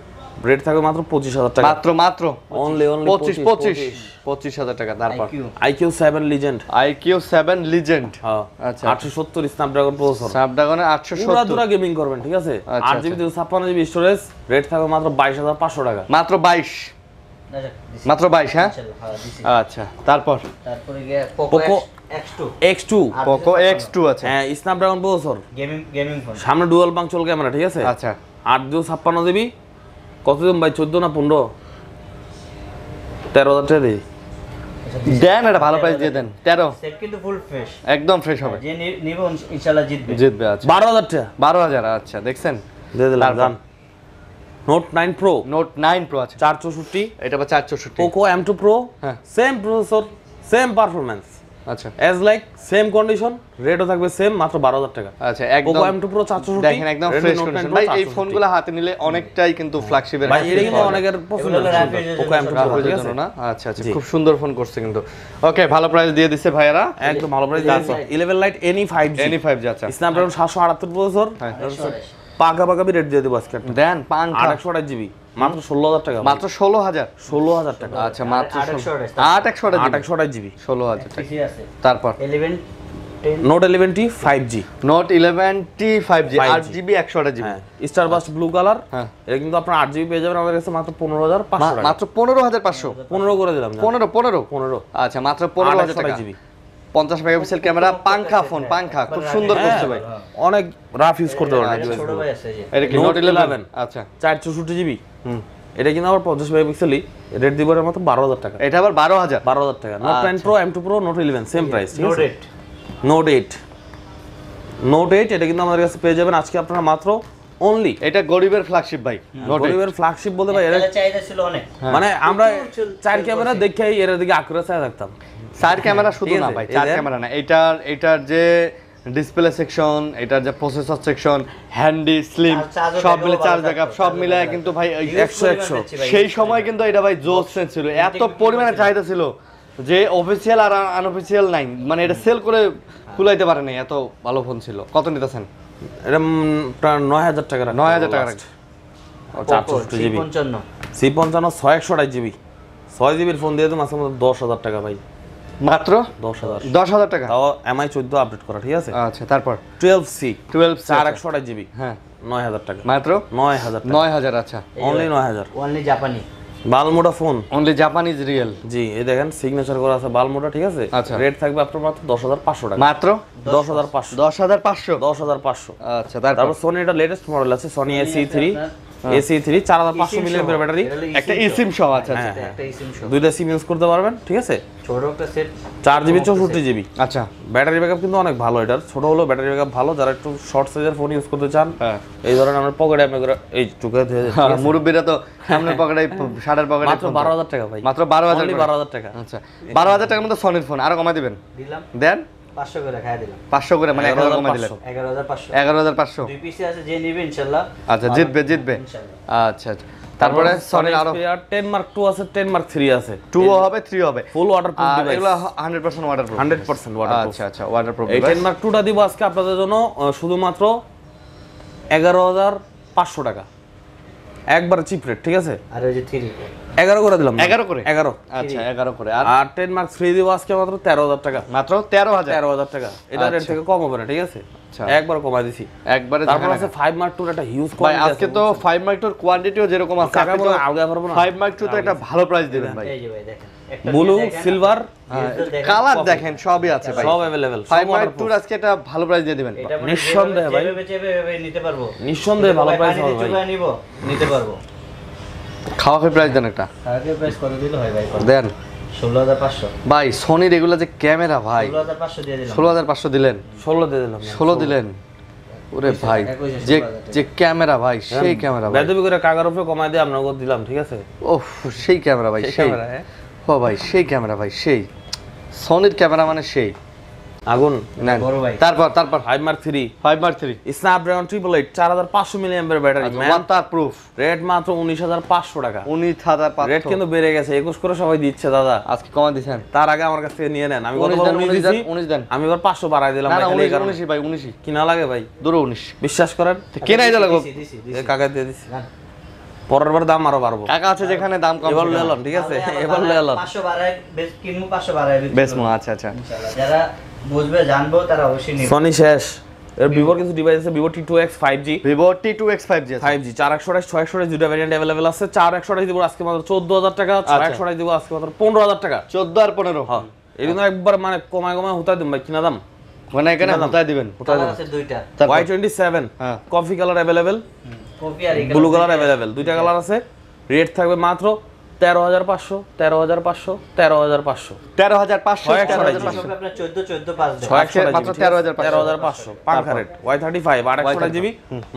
[SPEAKER 2] রেট থাকবে মাত্র 25000 টাকা।
[SPEAKER 1] মাত্র
[SPEAKER 2] অনলি
[SPEAKER 1] 25000 টাকা। তারপর
[SPEAKER 2] IQ 7 লিজেন্ড,
[SPEAKER 1] IQ 7 লিজেন্ড।
[SPEAKER 2] হ্যাঁ
[SPEAKER 1] আচ্ছা
[SPEAKER 2] 870 স্ন্যাপড্রাগন প্রসেসর,
[SPEAKER 1] স্ন্যাপড্রাগনের
[SPEAKER 2] পুরা
[SPEAKER 1] 870
[SPEAKER 2] গেমিং করবেন, ঠিক আছে।
[SPEAKER 1] আচ্ছা,
[SPEAKER 2] 8 জিবি 256 জিবি স্টোরেজ, রেট থাকবে মাত্র 22500 টাকা।
[SPEAKER 1] মাত্র 22।
[SPEAKER 3] না যাক দিছি।
[SPEAKER 1] মাত্র 22 হ্যাঁ।
[SPEAKER 3] ইনশাআল্লাহ হ্যাঁ দিছি।
[SPEAKER 1] আচ্ছা তারপর
[SPEAKER 3] তারপরে গিয়ে
[SPEAKER 2] Poco
[SPEAKER 3] Poco X2
[SPEAKER 2] X2,
[SPEAKER 1] Poco X2 আছে।
[SPEAKER 2] হ্যাঁ স্ন্যাপড্রাগন প্রসেসর,
[SPEAKER 3] গেমিং ফোন।
[SPEAKER 2] সামনে ডুয়াল পাঞ্চুয়াল ক্যামেরা, ঠিক আছে।
[SPEAKER 1] আচ্ছা
[SPEAKER 2] 8 256 জিবি, কত দিন ভাই? 14 না 15? 13000 টাকা দিই।
[SPEAKER 1] দেন এটা ভালো প্রাইস দিয়ে দেন। 13
[SPEAKER 3] সেট কিন্তু ফুল ফ্রেশ।
[SPEAKER 1] একদম ফ্রেশ হবে।
[SPEAKER 3] যে নিব ইনশাআল্লাহ জিতবে।
[SPEAKER 1] জিতবে। আচ্ছা
[SPEAKER 2] 12000 টাকা
[SPEAKER 1] 12000। আচ্ছা দেখছেন
[SPEAKER 2] দিয়ে দিলাম।
[SPEAKER 1] তারপর?
[SPEAKER 2] জান নোট 9 প্রো
[SPEAKER 1] নোট 9 প্রো আছে,
[SPEAKER 2] 464,
[SPEAKER 1] এটা আবার 464।
[SPEAKER 2] পোকো M2 প্রো,
[SPEAKER 1] হ্যাঁ।
[SPEAKER 2] সেম প্রসেসর সেম পারফরম্যান্স,
[SPEAKER 1] আচ্ছা
[SPEAKER 2] অ্যাজ লাইক সেম কন্ডিশন, রেটও থাকবে সেম মাত্র 12000 টাকা।
[SPEAKER 1] আচ্ছা একদম
[SPEAKER 2] পোকো M2 প্রো 464,
[SPEAKER 1] দেখেন একদম ফ্রেশ কন্ডিশন ভাই। এই ফোনগুলো হাতে নিলে অনেকটাই কিন্তু ফ্ল্যাগশিপের
[SPEAKER 2] ভাই এটা কিন্তু অনেকের পছন্দ
[SPEAKER 3] এগুলো rapid এর
[SPEAKER 2] পোকো M2 প্রো, ঠিক আছে।
[SPEAKER 1] না। আচ্ছা আচ্ছা খুব সুন্দর ফোন করছে কিন্তু। ওকে ভালো প্রাইস দিয়ে দিছে ভাইয়ারা।
[SPEAKER 2] একদম ভালো প্রাইস দিয়েছে। 11 light any 5G,
[SPEAKER 1] any 5G। আচ্ছা
[SPEAKER 2] স্ন্যাপড্রাগন 778 প্রসেসর, পাকাপাকি রেট দিয়ে দেব আজকে।
[SPEAKER 1] দেন পাঙ্খা
[SPEAKER 2] 828 জিবি মাত্র 16000 টাকা।
[SPEAKER 1] মাত্র 16000।
[SPEAKER 2] 16000 টাকা।
[SPEAKER 1] আচ্ছা মাত্র
[SPEAKER 3] 828
[SPEAKER 1] 828
[SPEAKER 2] জিবি
[SPEAKER 1] 16000 টাকা।
[SPEAKER 3] পিসি আছে।
[SPEAKER 1] তারপর
[SPEAKER 3] 11 10
[SPEAKER 2] note 11T 5G,
[SPEAKER 1] note 11T 5G
[SPEAKER 2] 5G
[SPEAKER 1] 8GB 128GB।
[SPEAKER 2] হ্যাঁ স্টার বাস্ট ব্লু কালার।
[SPEAKER 1] হ্যাঁ।
[SPEAKER 2] এটা কিন্তু আপনার 8GB পেয়ে যাবেন আমাদের কাছে মাত্র 15500 টাকা।
[SPEAKER 1] মাত্র 15500।
[SPEAKER 2] 15 করে দিলাম না।
[SPEAKER 1] 15 আচ্ছা মাত্র 15000 টাকা।
[SPEAKER 2] 8GB
[SPEAKER 1] 50 মেগাপিক্সেল ক্যামেরা, পাঙ্খা ফোন, পাঙ্খা খুব সুন্দর করছে ভাই।
[SPEAKER 2] অনেক রাফ ইউজ করতে পারবেন।
[SPEAKER 3] ছোট ভাই আছে যে।
[SPEAKER 1] এটা কি নোট 11? আচ্ছা
[SPEAKER 2] 464GB, এটা কিন্তু আবার 50 মেগাপিক্সেলই, রেট দিব এর মাত্র 12000 টাকা।
[SPEAKER 1] এটা আবার 12000।
[SPEAKER 2] 12000 টাকা। Note 9 pro, M2 pro, note 11 same price, ঠিক আছে।
[SPEAKER 3] নোট 8।
[SPEAKER 2] নোট 8 এটা কিন্তু আমাদের কাছে পেয়ে যাবেন আজকে আপনারা মাত্র অনলি।
[SPEAKER 1] এটা গরিবের ফ্ল্যাগশিপ ভাই। নোট 8
[SPEAKER 2] গরিবের ফ্ল্যাগশিপ বলতে ভাই,
[SPEAKER 3] এটা চাহিদা ছিল অনেক।
[SPEAKER 2] মানে আমরা 4 ক্যামেরা দেখেই এর দিকে আগ্রহ চাই থাকতাম।
[SPEAKER 1] 4 ক্যামেরা শুধু
[SPEAKER 2] ঠিক
[SPEAKER 1] না
[SPEAKER 2] আছে,
[SPEAKER 1] ভাই,
[SPEAKER 2] এই
[SPEAKER 1] 4
[SPEAKER 2] যে-
[SPEAKER 1] ক্যামেরা না, এটার যে ডিসপ্লে সেকশন, এটার যে প্রসেসর সেকশন, হ্যান্ডি স্লিম
[SPEAKER 3] চার্জও
[SPEAKER 1] সব মিলে
[SPEAKER 3] ভালো
[SPEAKER 1] চার্জ
[SPEAKER 3] থাকতো,
[SPEAKER 1] ব্যাকআপ সব
[SPEAKER 3] চার্জও
[SPEAKER 1] মিলায়
[SPEAKER 3] ভালো
[SPEAKER 1] কিন্তু ভাই এই
[SPEAKER 2] 100
[SPEAKER 1] সেই সময় কিন্তু এটা ভাই জোস সেন্স ছিল। এত পরিমাণে চাহিদা ছিল যে অফিসিয়াল আর আনঅফিসিয়াল নাই, মানে এটা সেল করে কুলাইতে পারে নাই, এত ভালো ফোন ছিল। কত নিতেছেন?
[SPEAKER 2] এটা প্রায় 9000 টাকা।
[SPEAKER 1] 9000 টাকা রাখছে।
[SPEAKER 2] 464GB,
[SPEAKER 3] 55
[SPEAKER 2] C55 628GB, 6GB phone দিয়ে দিলাম আজকে মাত্র 10000 টাকা ভাই।
[SPEAKER 1] মাত্র
[SPEAKER 2] 10000
[SPEAKER 1] টাকা।
[SPEAKER 2] তাও MI 14 আপডেট করা, ঠিক আছে।
[SPEAKER 1] আচ্ছা তারপর
[SPEAKER 2] 12C
[SPEAKER 1] 128GB।
[SPEAKER 2] 4128GB,
[SPEAKER 1] হ্যাঁ
[SPEAKER 2] 9000 টাকা।
[SPEAKER 1] মাত্র
[SPEAKER 2] 9000 টাকা,
[SPEAKER 1] 9000। আচ্ছা
[SPEAKER 2] অনলি 9000।
[SPEAKER 3] অনলি জাপানি।
[SPEAKER 2] বালমোডা ফোন,
[SPEAKER 1] অনলি জাপানিজ রিয়েল।
[SPEAKER 2] জি এই দেখেন সিগনেচার করা আছে বালমোডা, ঠিক আছে।
[SPEAKER 1] আচ্ছা।
[SPEAKER 2] রেট থাকবে আপনার মাত্র 10500 টাকা।
[SPEAKER 1] মাত্র
[SPEAKER 2] 10500,
[SPEAKER 1] 10500।
[SPEAKER 2] 10500।
[SPEAKER 1] আচ্ছা তারপর
[SPEAKER 2] তারপর সোনি এটা লেটেস্ট মডেল আছে, সোনি AC3 4500 mAh ব্যাটারি,
[SPEAKER 1] একটা eSIM সহ। আচ্ছা আচ্ছা
[SPEAKER 3] একটা eSIM সহ।
[SPEAKER 2] দুইটা সিম ইউজ করতে পারবেন, ঠিক আছে।
[SPEAKER 3] ছোট একটা সেট
[SPEAKER 2] 4GB 64GB।
[SPEAKER 1] আচ্ছা
[SPEAKER 2] ব্যাটারি ব্যাকআপ কিন্তু অনেক ভালো, এটার ছোট হলো ব্যাটারি ব্যাকআপ ভালো। যারা একটু শর্ট সাইজের ফোন ইউজ করতে চান,
[SPEAKER 1] হ্যাঁ।
[SPEAKER 2] এই ধরনের আমরা পকেটে আমি এই টুকে দিয়ে
[SPEAKER 1] মুরব্বিরা তো সামনের পকেটে শার্টের পকেটে
[SPEAKER 2] মাত্র 12000 টাকা ভাই।
[SPEAKER 1] মাত্র 12000
[SPEAKER 2] Only 12000 টাকা।
[SPEAKER 1] আচ্ছা 12000 টাকার মধ্যে সনির ফোন আরো কমাই দিবেন।
[SPEAKER 3] দিলাম
[SPEAKER 1] দেন
[SPEAKER 3] 500 করে খাইয়া দিলাম।
[SPEAKER 1] 500 করে, মানে 1000 কমাই দিলেন।
[SPEAKER 3] 11500
[SPEAKER 1] 11500।
[SPEAKER 3] দুই পিসি আছে, যে নিবে ইনশাআল্লাহ
[SPEAKER 1] আচ্ছা জিতবে
[SPEAKER 3] ইনশাআল্লাহ।
[SPEAKER 1] আচ্ছা আচ্ছা তারপরে সনির আরো
[SPEAKER 2] 10 মার্ক 2 আছে, 10 মার্ক 3 আছে।
[SPEAKER 1] 2 হবে 3 হবে,
[SPEAKER 2] ফুল ওয়াটারপ্রুফ
[SPEAKER 1] আর
[SPEAKER 2] ডিভাইস,
[SPEAKER 1] এগুলো 100% ওয়াটারপ্রুফ।
[SPEAKER 2] 100% ওয়াটারপ্রুফ।
[SPEAKER 1] আচ্ছা আচ্ছা, ওয়াটারপ্রুফ
[SPEAKER 2] এই
[SPEAKER 1] ডিভাইস।
[SPEAKER 2] 10 মার্ক 2টা দিব আজকে আপনাদের জন্য শুধুমাত্র 11,500 টাকা, একবার চিপ রেট, ঠিক আছে?
[SPEAKER 3] আর ওই যে 3
[SPEAKER 2] 11 করে দিলাম।
[SPEAKER 1] 11 করে?
[SPEAKER 2] 11।
[SPEAKER 1] আচ্ছা 11 করে।
[SPEAKER 2] আর 10 মার্ক 3 দিব আজকে মাত্র 13,000 টাকা,
[SPEAKER 1] মাত্র 13,000।
[SPEAKER 2] 13,000 টাকা। এটা রেট থেকে কম হবে না, ঠিক আছে?
[SPEAKER 1] আচ্ছা।
[SPEAKER 2] একবার কমাই দিছি।
[SPEAKER 1] একবারে
[SPEAKER 2] তারপর আছে 5 মার্ক 2 একটা হিউজ
[SPEAKER 1] ভাই
[SPEAKER 2] কোয়ান্টিটি আছে।
[SPEAKER 1] আজকে তো 5 মার্ক 2 কোয়ান্টিটিও যেরকম আছে,
[SPEAKER 2] টাকা
[SPEAKER 1] আপনি
[SPEAKER 2] বলে
[SPEAKER 1] তো
[SPEAKER 2] আগে পারবো না।
[SPEAKER 1] 5 মার্ক 2 তো একটা ভালো প্রাইস দিবেন ভাই।
[SPEAKER 3] এই যে ভাই দেখেন, একটা
[SPEAKER 2] ব্লু,
[SPEAKER 3] দেখেন,
[SPEAKER 2] সিলভার,
[SPEAKER 1] কালার দেখেন সবই আছে ভাই,
[SPEAKER 2] সব अवेलेबल।
[SPEAKER 1] 5 মার্ক 2 আজকে একটা ভালো প্রাইস দিয়ে দিবেন।
[SPEAKER 3] এটা মানে
[SPEAKER 2] নিঃসন্দেহে ভাই।
[SPEAKER 3] যেভাবে চেয়ে নিতে পারবো,
[SPEAKER 2] নিঃসন্দেহে ভালো প্রাইস হবে ভাই।
[SPEAKER 3] চুবাই নিব, নিতে পারবো।
[SPEAKER 1] খাওয়া খাওয়া প্রাইস দেন একটা,
[SPEAKER 3] আগে প্রাইস কত দিলে হয় ভাই?
[SPEAKER 1] দেন
[SPEAKER 3] 16,500।
[SPEAKER 1] ভাই। সোনির এগুলা যে ক্যামেরা ভাই,
[SPEAKER 3] 16,500 দিয়ে দিলাম।
[SPEAKER 1] 16,500 দিলেন,
[SPEAKER 2] 16 দিয়ে দিলাম।
[SPEAKER 1] 16 দিলেন। ওরে ভাই যে যে ক্যামেরা ভাই, সেই ক্যামেরা ভাই,
[SPEAKER 2] বেদবি করে কাগার উপরে কমাই দিয়ে আপনাকে দিলাম, ঠিক আছে?
[SPEAKER 1] ওহ সেই ক্যামেরা ভাই, সেই
[SPEAKER 2] ক্যামেরা, হ্যাঁ।
[SPEAKER 1] ও ভাই সেই ক্যামেরা ভাই, সেই সোনির ক্যামেরা মানে সেই
[SPEAKER 2] আগুন।
[SPEAKER 1] নেন।
[SPEAKER 3] বড় ভাই।
[SPEAKER 1] তারপর
[SPEAKER 2] 5 mark 3
[SPEAKER 1] 5 mark 3
[SPEAKER 2] Snapdragon 888 4500 milliampere battery,
[SPEAKER 1] water proof,
[SPEAKER 2] rate মাত্র 19,500 টাকা।
[SPEAKER 1] 19,500।
[SPEAKER 2] রেট কিন্তু বেড়ে গেছে, 21 করে সবাই দিচ্ছে দাদা।
[SPEAKER 1] আজকে কমা দিছেন।
[SPEAKER 2] তার আগে আমার কাছ থেকে নিয়ে নেন। আমি গতবার
[SPEAKER 1] 19
[SPEAKER 2] 19 দিছি,
[SPEAKER 1] 19 দেন।
[SPEAKER 2] আমি এবার 500 বাড়াই দিলাম
[SPEAKER 1] না
[SPEAKER 2] ভাই,
[SPEAKER 1] না
[SPEAKER 2] খালি এই কারণে।
[SPEAKER 1] 19 ভাই, 19
[SPEAKER 2] কিনা লাগে ভাই,
[SPEAKER 1] দূরে 19
[SPEAKER 2] বিশ্বাস করেন।
[SPEAKER 1] কেনাই তো লাগবে।
[SPEAKER 3] দিছি
[SPEAKER 2] এই কাকা দিয়ে দিছি, পরের বার দাম আরো বাড়বো।
[SPEAKER 1] কাকা আছে যেখানে দাম কম,
[SPEAKER 2] এবার লেলন, ঠিক আছে? এবার লেলন
[SPEAKER 3] 500 বাড়ায় বেশ কিনবো, 500 বাড়ায় বিক্রি
[SPEAKER 1] বেশ
[SPEAKER 3] করবো।
[SPEAKER 1] মো। আচ্ছা আচ্ছা,
[SPEAKER 3] ইনশাআল্লাহ যারা বুঝবে জানবো তারা অবশ্যই নিবে।
[SPEAKER 2] সনি শেষ। এর ভিভোর কিছু ডিভাইস আছে, Vivo T2X 5G,
[SPEAKER 1] Vivo T2X 5G আছে।
[SPEAKER 2] 5G 4128 628 দুটো ভ্যারিয়েন্ট अवेलेबल আছে। 4128 দিব আজকে মাত্র 14000 টাকা, 6128 দিব আজকে মাত্র 15000 টাকা।
[SPEAKER 1] 14 আর 15
[SPEAKER 2] হ্যাঁ, এই জন্য একবার মানে কমায় কমায় হুতা দিম ভাই, কিনা দাম
[SPEAKER 1] মানে এখানে হতায় দিবেন।
[SPEAKER 3] কালার আছে দুইটা,
[SPEAKER 1] তারপর?
[SPEAKER 2] Y27
[SPEAKER 1] হ্যাঁ।
[SPEAKER 2] কফি কালার अवेलेबल,
[SPEAKER 3] কপি আর
[SPEAKER 2] ব্লু কালার अवेलेबल, দুইটা কালার আছে। রেট থাকবে মাত্র 13,500, 13,500, 13,500।
[SPEAKER 1] 13,500
[SPEAKER 2] 13,500
[SPEAKER 3] আপনার 14 5 দেন।
[SPEAKER 1] মাত্র 13,500
[SPEAKER 2] 13,500 পাঙ্খা রেট। Y35 828 জিবি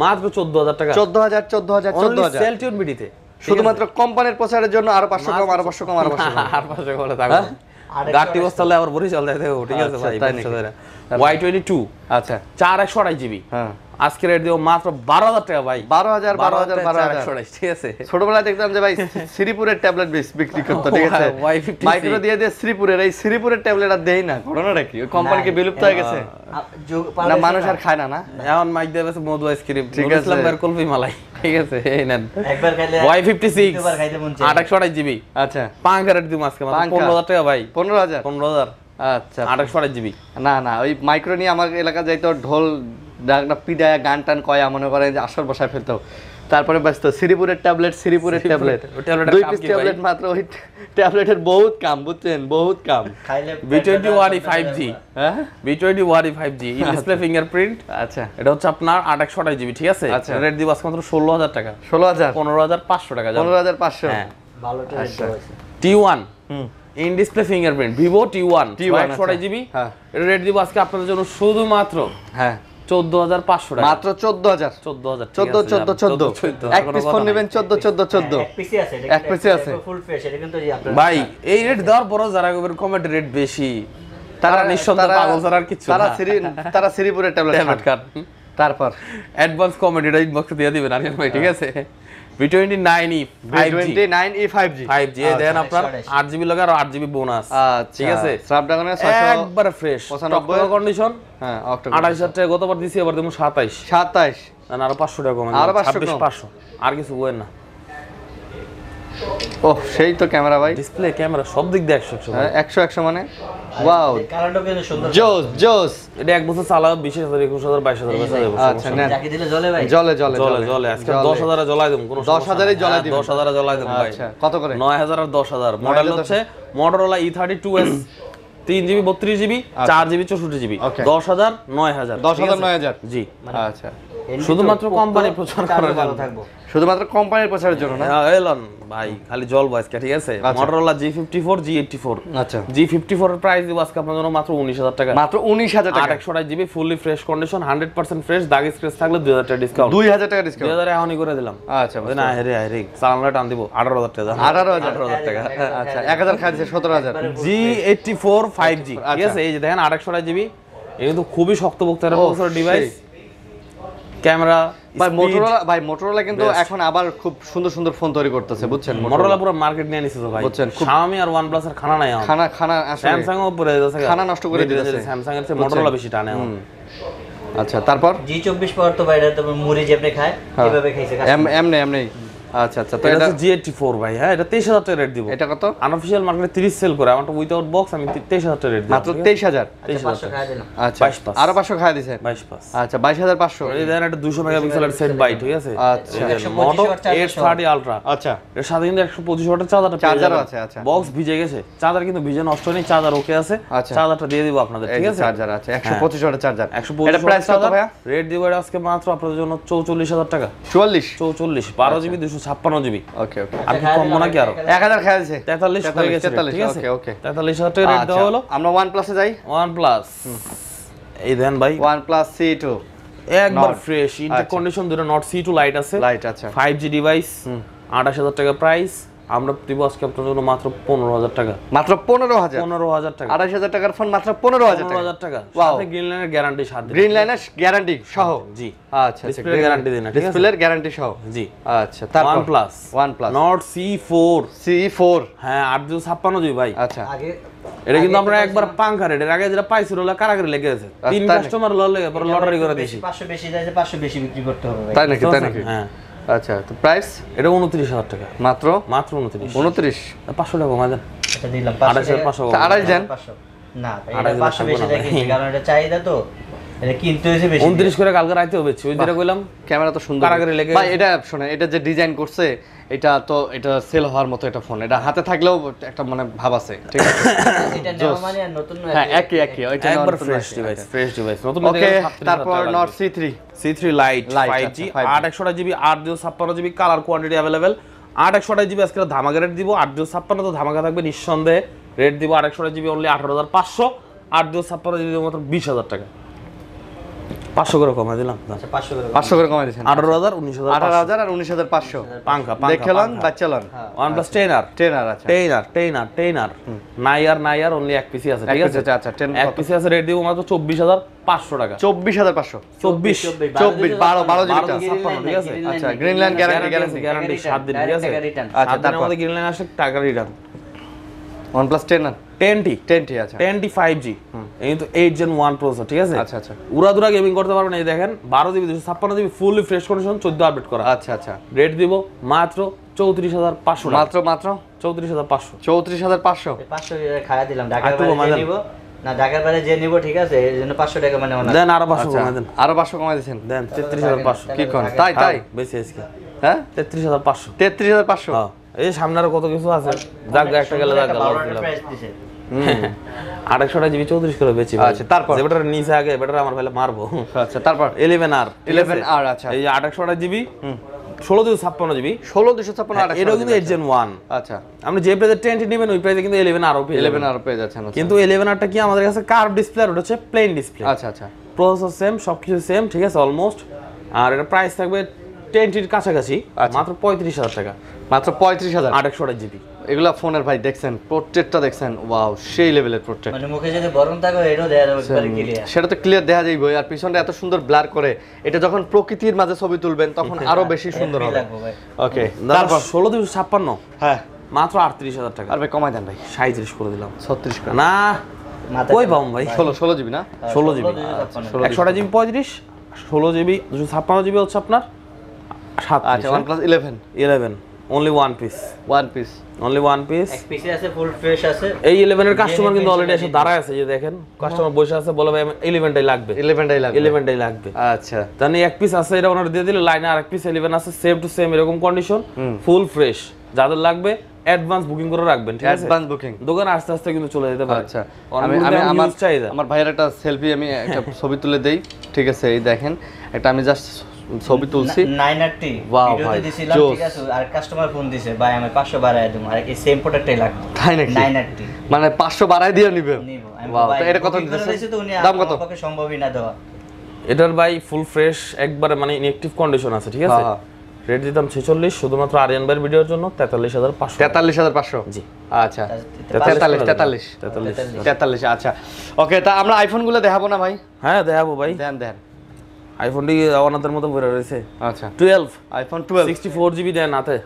[SPEAKER 2] মাত্র 14,000 টাকা।
[SPEAKER 1] 14,000 14,000 14,000
[SPEAKER 2] সেলটিউন বিডিতে
[SPEAKER 1] শুধুমাত্র কোম্পানির প্রচারের জন্য আরো 500 কম, আরো 500 কম, আরো 500 কম।
[SPEAKER 2] আর পাশে করে থাকো। গাড়ি বস্তালে আবার বরিশাল যাইতে হবে, ঠিক আছে
[SPEAKER 1] আচ্ছা,
[SPEAKER 2] ভাই?
[SPEAKER 1] তাই নাকি?
[SPEAKER 2] Y22
[SPEAKER 1] আচ্ছা
[SPEAKER 2] 4128 জিবি
[SPEAKER 1] হ্যাঁ,
[SPEAKER 2] আজকে রেট দিও মাত্র 12,000 টাকা ভাই।
[SPEAKER 1] 12,000 12,000
[SPEAKER 2] 428, ঠিক আছে?
[SPEAKER 1] ছোটবেলায় দেখতাম যে ভাই শ্রীপুরের ট্যাবলেট বিক্রি করতো, ঠিক আছে?
[SPEAKER 2] Y56
[SPEAKER 1] মাইক্রো দিয়ে দিয়ে শ্রীপুরের, এই শ্রীপুরের ট্যাবলেট আর দেই না, ঘটনাটা কি? ওই কোম্পানিকে বিলুপ্ত হয়ে গেছে না, মানুষ আর খায় না। না
[SPEAKER 2] এখন মাইক দেবে মধু আইসক্রিম,
[SPEAKER 1] ঠিক
[SPEAKER 2] নুরুল
[SPEAKER 1] আছে।
[SPEAKER 2] ইসলাম ভাইয়ের কুলফি মালাই, ঠিক আছে? এই নেন
[SPEAKER 3] একবার খাইলে
[SPEAKER 2] Y56
[SPEAKER 3] দ্বিতীয়বার খাইতে মন চায়।
[SPEAKER 2] 828 জিবি
[SPEAKER 1] আচ্ছা
[SPEAKER 2] পাঙ্খা রেট দিম আজকে মাত্র
[SPEAKER 1] পাঙ্খা।
[SPEAKER 2] 15,000 টাকা ভাই।
[SPEAKER 1] 15,000
[SPEAKER 2] 15,000
[SPEAKER 1] আচ্ছা
[SPEAKER 2] 828 জিবি।
[SPEAKER 1] না না, ওই মাইক্রো নিয়ে আমার এলাকা যাইতো, ঢোল ডাকটা পিডায়া গান টান কয়া মনে করেন যে আসর বসায় ফেলতো। তারপরে ব্যস্ত শ্রীপুরের ট্যাবলেট, শ্রীপুরের ট্যাবলেট,
[SPEAKER 2] ওই ট্যাবলেটের
[SPEAKER 1] 2
[SPEAKER 2] কাম
[SPEAKER 1] পিস
[SPEAKER 2] কি
[SPEAKER 1] ট্যাবলেট
[SPEAKER 2] ভাই?
[SPEAKER 1] মাত্র। ওই ট্যাবলেটের বহুত কাম, বুঝছেন, বহুত কাম।
[SPEAKER 3] খাইলে
[SPEAKER 2] B21 5G,
[SPEAKER 1] হ্যাঁ
[SPEAKER 2] B21 5G in display fingerprint.
[SPEAKER 1] আচ্ছা
[SPEAKER 2] এটা হচ্ছে আপনার 828 জিবি, ঠিক আছে?
[SPEAKER 1] আচ্ছা।
[SPEAKER 2] রেট দিব আজকে মাত্র 16,000 টাকা,
[SPEAKER 1] 16,000
[SPEAKER 2] 15,500 টাকা। যাবে।
[SPEAKER 1] 15,500
[SPEAKER 2] হ্যাঁ।
[SPEAKER 3] ভালো তো
[SPEAKER 1] আচ্ছা।
[SPEAKER 3] আছে।
[SPEAKER 2] T1
[SPEAKER 1] hmm
[SPEAKER 2] in display fingerprint, Vivo T1
[SPEAKER 1] T1
[SPEAKER 2] 128 GB.
[SPEAKER 1] হ্যাঁ।
[SPEAKER 2] এটা রেট দিব আজকে আপনাদের জন্য শুধুমাত্র
[SPEAKER 1] হ্যাঁ
[SPEAKER 2] 14,500 টাকা।
[SPEAKER 1] মাত্র 14,000
[SPEAKER 2] 14,000,
[SPEAKER 1] 14 এক পিস ফোন নেবেন 14
[SPEAKER 3] এক পিসি আছে, এটা
[SPEAKER 1] এক পিসি আছে।
[SPEAKER 3] ফুল ফ্রেশ, এটা কিন্তু এই আপনার
[SPEAKER 2] ভাই এই রেট দেওয়ার পরও যারা কমেন্ট রেট বেশি, তারা নিঃসন্দেহে পাগল ছাড়া আর কিছু
[SPEAKER 1] তারা
[SPEAKER 2] না।
[SPEAKER 1] তারা শ্রীপুরের ট্যাবলেট
[SPEAKER 2] ট্যাবলেট
[SPEAKER 1] খান।
[SPEAKER 2] কার্ড
[SPEAKER 1] তারপর
[SPEAKER 2] অ্যাডভান্স কমেন্ট এটা ইনবক্সে দিয়ে দিবেন আরিয়ান ভাই, ঠিক আছে? V29e 5G,
[SPEAKER 1] 29e 5G
[SPEAKER 2] 5G এ দেন আপনার 8GB লাগে আর 8GB বোনাস,
[SPEAKER 1] আচ্ছা
[SPEAKER 2] ঠিক আছে?
[SPEAKER 1] স্ন্যাপড্রাগনের 600
[SPEAKER 2] একবারে ফ্রেশ
[SPEAKER 1] 95
[SPEAKER 2] কন্ডিশন।
[SPEAKER 1] হ্যাঁ অক্টোবর
[SPEAKER 2] 28,000 টাকা গতবার দিছি, এবার দেবো 27,
[SPEAKER 1] 27
[SPEAKER 2] আরো 500 টাকা কমে
[SPEAKER 1] আরো 500 কম।
[SPEAKER 2] 26,500। আর কিছু বলেন না।
[SPEAKER 1] ওহ সেই তো ক্যামেরা ভাই,
[SPEAKER 2] ডিসপ্লে ক্যামেরা সব দিক দিয়ে 100 ভাই।
[SPEAKER 1] 100 মানে ওয়াও,
[SPEAKER 3] কালারটা কিন্তু সুন্দর।
[SPEAKER 1] জোস জোস।
[SPEAKER 2] এটা এক বছর চালাও 20,000 21,000 22,000 বেচা যাবে।
[SPEAKER 1] আচ্ছা নেন,
[SPEAKER 3] জাকি দিলে জ্বলে ভাই।
[SPEAKER 1] জলে জলে
[SPEAKER 2] জলে জলে আজকে 10,000 এ জ্বলাই দেব, কোনো
[SPEAKER 1] 10,000 এ জ্বলাই দিবেন।
[SPEAKER 2] 10,000 এ জ্বলাই দেব ভাই।
[SPEAKER 1] আচ্ছা কত করে?
[SPEAKER 2] 9,000 আর 10,000। মডেল
[SPEAKER 1] 9,000
[SPEAKER 2] হচ্ছে Motorola E32s 3GB 32GB 4GB 64GB।
[SPEAKER 1] Okay.
[SPEAKER 2] 10,000 9,000
[SPEAKER 1] 10,000 9,000
[SPEAKER 2] জি।
[SPEAKER 1] আচ্ছা
[SPEAKER 3] এমনি
[SPEAKER 2] শুধুমাত্র
[SPEAKER 3] তো
[SPEAKER 2] কোম্পানি
[SPEAKER 3] পোক্ত
[SPEAKER 2] প্রচার
[SPEAKER 3] চার্জে
[SPEAKER 2] করার
[SPEAKER 3] ভালো
[SPEAKER 2] জন্য।
[SPEAKER 3] থাকবো।
[SPEAKER 1] শুধুমাত্র কোম্পানির প্রচারের জন্য না?
[SPEAKER 2] এলন ভাই খালি জল বয়স্কা, ঠিক আছে?
[SPEAKER 1] আচ্ছা।
[SPEAKER 2] Motorola G54 G84।
[SPEAKER 1] আচ্ছা
[SPEAKER 2] G54 এর প্রাইস দিব আজকে আপনার জন্য মাত্র 19,000 টাকা।
[SPEAKER 1] মাত্র 19,000 টাকা,
[SPEAKER 2] 828GB fully fresh condition 100% fresh, দাগ স্ক্র্যাচ থাকলে 2,000 টাকা ডিসকাউন্ট।
[SPEAKER 1] 2,000 টাকা ডিসকাউন্ট।
[SPEAKER 2] 2,000 এখনই করে দিলাম।
[SPEAKER 1] আচ্ছা
[SPEAKER 2] ওই না হেরে হেরে চালানটা টান দিব 18,000 টাকা।
[SPEAKER 1] 18,000
[SPEAKER 2] টাকা।
[SPEAKER 1] আচ্ছা 1,000 খাই দিছে 17,000।
[SPEAKER 2] G84 5G, ঠিক
[SPEAKER 1] আচ্ছা।
[SPEAKER 2] আছে? এই যে দেখেন 828GB, এটা কিন্তু খুবই শক্তপোক্ত একটা
[SPEAKER 1] ও,
[SPEAKER 2] প্রসেসর ডিভাইস।
[SPEAKER 1] সেই।
[SPEAKER 2] ক্যামেরা
[SPEAKER 1] ভাই মোটরোলা কিন্তু এখন আবার খুব সুন্দর সুন্দর ফোন তৈরি করতেছে বুঝছেন
[SPEAKER 2] মোটরোলা পুরো মার্কেট নিয়ে নিছে তো ভাই
[SPEAKER 1] বুঝছেন,
[SPEAKER 2] Xiaomi আর OnePlus এর খানা নাই এখন
[SPEAKER 1] খানা আসলে
[SPEAKER 2] স্যামসাং ও পরে যাচ্ছে
[SPEAKER 1] খানা নষ্ট করে দিতেছে
[SPEAKER 2] স্যামসাং এর চেয়ে মোটরোলা বেশি টানে এখন
[SPEAKER 1] আচ্ছা তারপর
[SPEAKER 3] G24 পাওয়ার তো বাইরে তো মুড়ি যেমনি খায় এভাবে খাইছে
[SPEAKER 1] এমনি আচ্ছা তো
[SPEAKER 2] এটা
[SPEAKER 1] এটা
[SPEAKER 2] হচ্ছে G84 ভাই হ্যাঁ এটা 23000 টাকা রেট দিব
[SPEAKER 1] এটা কত
[SPEAKER 2] আনঅফিশিয়াল মার্কেটে 30 সেল করে আমারটা উইদাউট বক্স আমি 23000 টাকা রেট দিব
[SPEAKER 1] মাত্র 23000
[SPEAKER 3] 500 খাই দিলাম
[SPEAKER 1] আচ্ছা
[SPEAKER 2] 22
[SPEAKER 1] আরো 500 খায় দিছেন
[SPEAKER 2] 22
[SPEAKER 1] আচ্ছা 22500
[SPEAKER 2] এই দেন একটা 200 মেগাপিক্সেলের সেট বাই ঠিক আছে
[SPEAKER 1] আচ্ছা
[SPEAKER 2] মোটো 830 আলট্রা
[SPEAKER 1] আচ্ছা
[SPEAKER 2] এর সাথে কিন্তু 125 ওয়াটের চার্জার
[SPEAKER 1] চার্জারও আছে আচ্ছা
[SPEAKER 2] বক্স ভিজে গেছে চার্জার কিন্তু ভিজে নষ্ট হয়নি চার্জার ওকে আছে
[SPEAKER 1] আচ্ছা।
[SPEAKER 2] চার্জারটা দিয়ে দিব আপনাদের ঠিক আছে
[SPEAKER 1] চার্জার আছে 125 ওয়াটের চার্জার
[SPEAKER 2] 125
[SPEAKER 1] এটা প্রাইস কত ভাইয়া
[SPEAKER 2] রেট দিব এটা আজকে মাত্র আপনাদের জন্য 44000 টাকা
[SPEAKER 1] 44
[SPEAKER 2] 44 12 জিবি 256 জিবি
[SPEAKER 1] ওকে
[SPEAKER 2] আর কি কম নাকি আরো
[SPEAKER 1] 1000 খায় দিছে
[SPEAKER 2] 43 হয়ে গেছে ঠিক আছে
[SPEAKER 1] ওকে
[SPEAKER 2] 43000 টাকা রেট দেওয়া হলো
[SPEAKER 1] আমরা OnePlus এ যাই
[SPEAKER 2] OnePlus এই দেন ভাই
[SPEAKER 1] OnePlus C2
[SPEAKER 2] একবার ফ্রেশ ইনটেক কন্ডিশন দুটো নট C2 লাইট আছে
[SPEAKER 1] লাইট আচ্ছা
[SPEAKER 2] 5G ডিভাইস 28000 টাকা প্রাইস আমরা দিব আজকে আপনার জন্য মাত্র 15000 টাকা
[SPEAKER 1] মাত্র 15000
[SPEAKER 2] 15000 টাকা
[SPEAKER 1] 28000 টাকার ফোন মাত্র 15000 টাকা
[SPEAKER 2] 15000 টাকা
[SPEAKER 1] Wow.
[SPEAKER 2] সাথে গ্রিন লাইনের গ্যারান্টি 7 দিন
[SPEAKER 1] গ্রিন লাইনের গ্যারান্টি সহ
[SPEAKER 2] জি
[SPEAKER 1] আচ্ছা
[SPEAKER 2] ডিসপ্লে গ্যারান্টি দিন ঠিক আছে
[SPEAKER 1] ডিসপ্লের গ্যারান্টি সহ
[SPEAKER 2] জি
[SPEAKER 1] আচ্ছা তারপর
[SPEAKER 2] OnePlus
[SPEAKER 1] OnePlus
[SPEAKER 2] Nord C4
[SPEAKER 1] C4
[SPEAKER 2] হ্যাঁ 856 জিবি ভাই
[SPEAKER 1] আচ্ছা
[SPEAKER 3] আগে
[SPEAKER 2] এটা কিন্তু আমরা একবার পাঙ্কা রেট এর আগে যেটা পাইছিল ওলা কারাগারে লেগে গেছে তিন
[SPEAKER 1] তাই নাকি?
[SPEAKER 2] কাস্টমার ললে পরে লটারি করে দিয়েছি
[SPEAKER 3] 500 বেশি যায় 500 বেশি বিক্রি করতে হবে ভাই
[SPEAKER 1] তাই নাকি
[SPEAKER 2] হ্যাঁ
[SPEAKER 1] আচ্ছা তো প্রাইস
[SPEAKER 2] এটা 29000 টাকা
[SPEAKER 1] মাত্র
[SPEAKER 2] মাত্র 29
[SPEAKER 1] 29
[SPEAKER 2] 500 টাকা কমাই দেন
[SPEAKER 3] এটা দিলাম
[SPEAKER 2] 2500
[SPEAKER 1] আড়াই দেন
[SPEAKER 3] 500 না ভাই এটা 500 বেশি যায় কিনছি কারণ এটা চাহিদা তো এটা কিনতে হইছে বেশি
[SPEAKER 2] 29 করে কালকে রাইতে হবে ওই যেটা কইলাম
[SPEAKER 1] ক্যামেরা তো সুন্দর
[SPEAKER 2] কারাগারে লেগে
[SPEAKER 1] ভাই এটা শুনে এটা যে ডিজাইন করছে এটা সেল হওয়ার মতো একটা ফোন এটা হাতে থাকলেও একটা মানে ভাব আছে ঠিক আছে
[SPEAKER 3] এটা নেওয়া মানে আর নতুন
[SPEAKER 1] হ্যাঁ একই ওইটা
[SPEAKER 2] একবার ফ্রেশ ডিভাইস নতুন
[SPEAKER 1] ওকে তারপর Nord C3
[SPEAKER 2] light
[SPEAKER 1] Lite,
[SPEAKER 2] 5G
[SPEAKER 3] আচ্ছা,
[SPEAKER 2] 8 GB 8 GB colour quantity available 8 GB আজকে ধামাকা রেট দিব 8 তো ধামাকা থাকবে নিঃসন্দেহে রেট দিব 8 জিবি অনলি 18500 8 জিবি মাত্র 20000 টাকা 500 করে কমাই দিলাম
[SPEAKER 3] আচ্ছা 500 করে
[SPEAKER 1] 500 করে কমাই দিয়েছেন
[SPEAKER 2] 18000 19000
[SPEAKER 1] 18000 আর 19500
[SPEAKER 2] পাঙ্কা
[SPEAKER 1] দেখেলন বাচ্চালন
[SPEAKER 2] OnePlus 10R
[SPEAKER 1] 10 আচ্ছা
[SPEAKER 2] 10R নাইয়ার অনলি এক পিসি আছে ঠিক আছে
[SPEAKER 1] আচ্ছা 10
[SPEAKER 2] এক পিসি আছে রেট দিব মাত্র 24500 টাকা
[SPEAKER 1] 24500
[SPEAKER 2] 24
[SPEAKER 1] 24 12 জিবিটা
[SPEAKER 2] ঠিক আছে
[SPEAKER 1] আচ্ছা গ্রিন লাইন
[SPEAKER 2] গ্যারান্টি 7 দিন ঠিক আছে
[SPEAKER 1] আচ্ছা
[SPEAKER 2] তারপর আমাদের গ্রিন লাইন আসে টাকা রিটার্ন
[SPEAKER 1] OnePlus 10 আচ্ছা
[SPEAKER 2] 10T 5G এই তো 8 Gen 1 প্রসেসর ঠিক আছে
[SPEAKER 1] আচ্ছা
[SPEAKER 2] উড়াদুরা গেমিং করতে পারবেন এই দেখেন 12 GB 256 GB fully fresh condition 14 update করা
[SPEAKER 1] আচ্ছা
[SPEAKER 2] রেট দিব মাত্র 34500 টাকা
[SPEAKER 1] মাত্র
[SPEAKER 2] 34500
[SPEAKER 1] 34500
[SPEAKER 3] 500 খায়া দিলাম ঢাকার
[SPEAKER 2] একটু কমাই
[SPEAKER 3] বাইরে
[SPEAKER 2] দেন।
[SPEAKER 3] নিব না ঢাকার বাইরে যে নিব ঠিক আছে এর জন্য 500 টাকা মানে
[SPEAKER 2] দেন আরো 500 কমাই দেন
[SPEAKER 1] আরো 500 কমাই দিয়েছেন
[SPEAKER 2] দেন 33500
[SPEAKER 1] কি কোন তাই
[SPEAKER 2] বেশি আজকে
[SPEAKER 1] হ্যাঁ
[SPEAKER 2] 33500
[SPEAKER 1] 33500
[SPEAKER 2] হ্যাঁ এই সামনে আরো কত কিছু আছে যাক একটা গেলে যাক
[SPEAKER 3] প্রাইস দিছে
[SPEAKER 2] 800 জিবি 34 করে বেচি ভাই।
[SPEAKER 1] আচ্ছা, তারপর?
[SPEAKER 2] যে বেটার নিচে আগে বেটার আমার ফেলে মারবো
[SPEAKER 1] আচ্ছা তারপর
[SPEAKER 2] 11R
[SPEAKER 1] 11R আচ্ছা
[SPEAKER 2] এই 800 জিবি 16 জিবি
[SPEAKER 1] 16256
[SPEAKER 2] এটাও কিন্তু 8 Gen 1
[SPEAKER 1] আচ্ছা
[SPEAKER 2] আপনি যে প্রাইসে 10 নেবেন ওই প্রাইসে কিন্তু 11 পেয়ে যাবেন
[SPEAKER 1] 11 আর পেয়ে যাচ্ছেন আচ্ছা।
[SPEAKER 2] কিন্তু 11টা কি আমাদের কাছে কার্ভ ডিসপ্লে আর ওটা হচ্ছে প্লেন ডিসপ্লে
[SPEAKER 1] আচ্ছা
[SPEAKER 2] প্রসেসর সেম সবকিছু সেম ঠিক আছে অলমোস্ট আর এটা প্রাইস থাকবে 10টির কাছাকাছি
[SPEAKER 1] আচ্ছা।
[SPEAKER 2] মাত্র 35000 টাকা
[SPEAKER 1] মাত্র 35000
[SPEAKER 2] 800 জিবি
[SPEAKER 1] এগুলা ফোনের ভাই দেখছেন পোর্ট্রেটটা দেখছেন ওয়াও সেই লেভেলের পোর্ট্রেট
[SPEAKER 3] মানে মুখে যদি গরম থাকে এটাও দেয়া যাবে একবারে ক্লিয়ার
[SPEAKER 1] সেটা তো ক্লিয়ার দেখা যাইবো আর পিছনটা এত সুন্দর ব্লার করে এটা যখন প্রকৃতির মাঝে ছবি তুলবেন তখন আরো বেশি সুন্দর হবে
[SPEAKER 3] লাগবে ভাই
[SPEAKER 1] ওকে
[SPEAKER 2] তারপর 16
[SPEAKER 1] হ্যাঁ
[SPEAKER 2] মাত্র 38000 টাকা
[SPEAKER 1] আর ভাই কমাই দেন ভাই
[SPEAKER 2] 37 করে দিলাম
[SPEAKER 1] 36 করে
[SPEAKER 2] না
[SPEAKER 3] মাথা
[SPEAKER 2] কই পাবো ভাই
[SPEAKER 1] 16 জিবি না
[SPEAKER 2] 16 জিবি 100 জিবি 35 16 জিবি 256 জিবি হচ্ছে আপনার 7
[SPEAKER 1] আচ্ছা OnePlus
[SPEAKER 2] 11 only one piece only one piece
[SPEAKER 3] এক পিসে আছে ফুল ফ্রেশ আছে
[SPEAKER 2] এই 11 এর কাস্টমার কিন্তু অলরেডি এসে দাঁড়ায় আছে যে দেখেন কাস্টমার বসে আছে বলে ভাই 11টাই লাগবে
[SPEAKER 1] 11টাই লাগবে
[SPEAKER 2] 11টাই লাগবে
[SPEAKER 1] আচ্ছা
[SPEAKER 2] তাহলে এক পিস আছে এটা ওনার দিয়ে দিলে লাইনে আরেক পিস 11 আছে সেম টু সেম এরকম কন্ডিশন ফুল ফ্রেশ যাদের লাগবে অ্যাডভান্স বুকিং করে রাখবেন ঠিক আছে
[SPEAKER 1] অ্যাডভান্স বুকিং
[SPEAKER 2] দোকানে আস্তে আস্তে কিন্তু চলে যেতে পারে
[SPEAKER 1] আচ্ছা
[SPEAKER 2] আমি
[SPEAKER 1] আমার ভাইয়ের একটা সেলফি আমি একটা ছবি তুলে দেই ঠিক আছে এই দেখেন একটা আমি জাস্ট ছবি তুলছি
[SPEAKER 3] 980
[SPEAKER 1] Wow,
[SPEAKER 3] ভিডিওতে
[SPEAKER 1] ভাই,
[SPEAKER 3] দিছিলাম
[SPEAKER 1] জোস।
[SPEAKER 3] ঠিক আছে আর কাস্টমার ফোন দিছে ভাই আমি 500 বাড়ায় দেব আর এই সেম প্রোডাক্টটাই লাগবে
[SPEAKER 1] তাই নাকি
[SPEAKER 3] 980
[SPEAKER 1] মানে 500 বাড়াই দিয়ে নিবে
[SPEAKER 3] নিব আমি
[SPEAKER 1] Wow,
[SPEAKER 3] ভাই
[SPEAKER 1] তো এটা কত
[SPEAKER 3] booking করে
[SPEAKER 1] দিতেছে?
[SPEAKER 3] দিয়েছি তো উনি
[SPEAKER 1] দাম কত?
[SPEAKER 3] আমার পক্ষে সম্ভবই না দেওয়া
[SPEAKER 2] এটার ভাই ফুল ফ্রেশ একবারে মানে ইনঅ্যাকটিভ কন্ডিশন আছে ঠিক আছে
[SPEAKER 1] হ্যাঁ।
[SPEAKER 2] রেট দিতাম 46 শুধুমাত্র আরিয়ান ভাইয়ের ভিডিওর জন্য 43500
[SPEAKER 1] 43500
[SPEAKER 2] জি
[SPEAKER 1] আচ্ছা
[SPEAKER 2] 43
[SPEAKER 1] 43 আচ্ছা ওকে তা আমরা আইফোন গুলো দেখাবো না ভাই
[SPEAKER 2] হ্যাঁ দেখাবো ভাই
[SPEAKER 1] দেন
[SPEAKER 2] আইফোনটি অনাথের মতো পড়ে রয়েছে।
[SPEAKER 1] আচ্ছা
[SPEAKER 2] 12
[SPEAKER 1] আইফোন 12
[SPEAKER 2] 64GB দেন হাতে।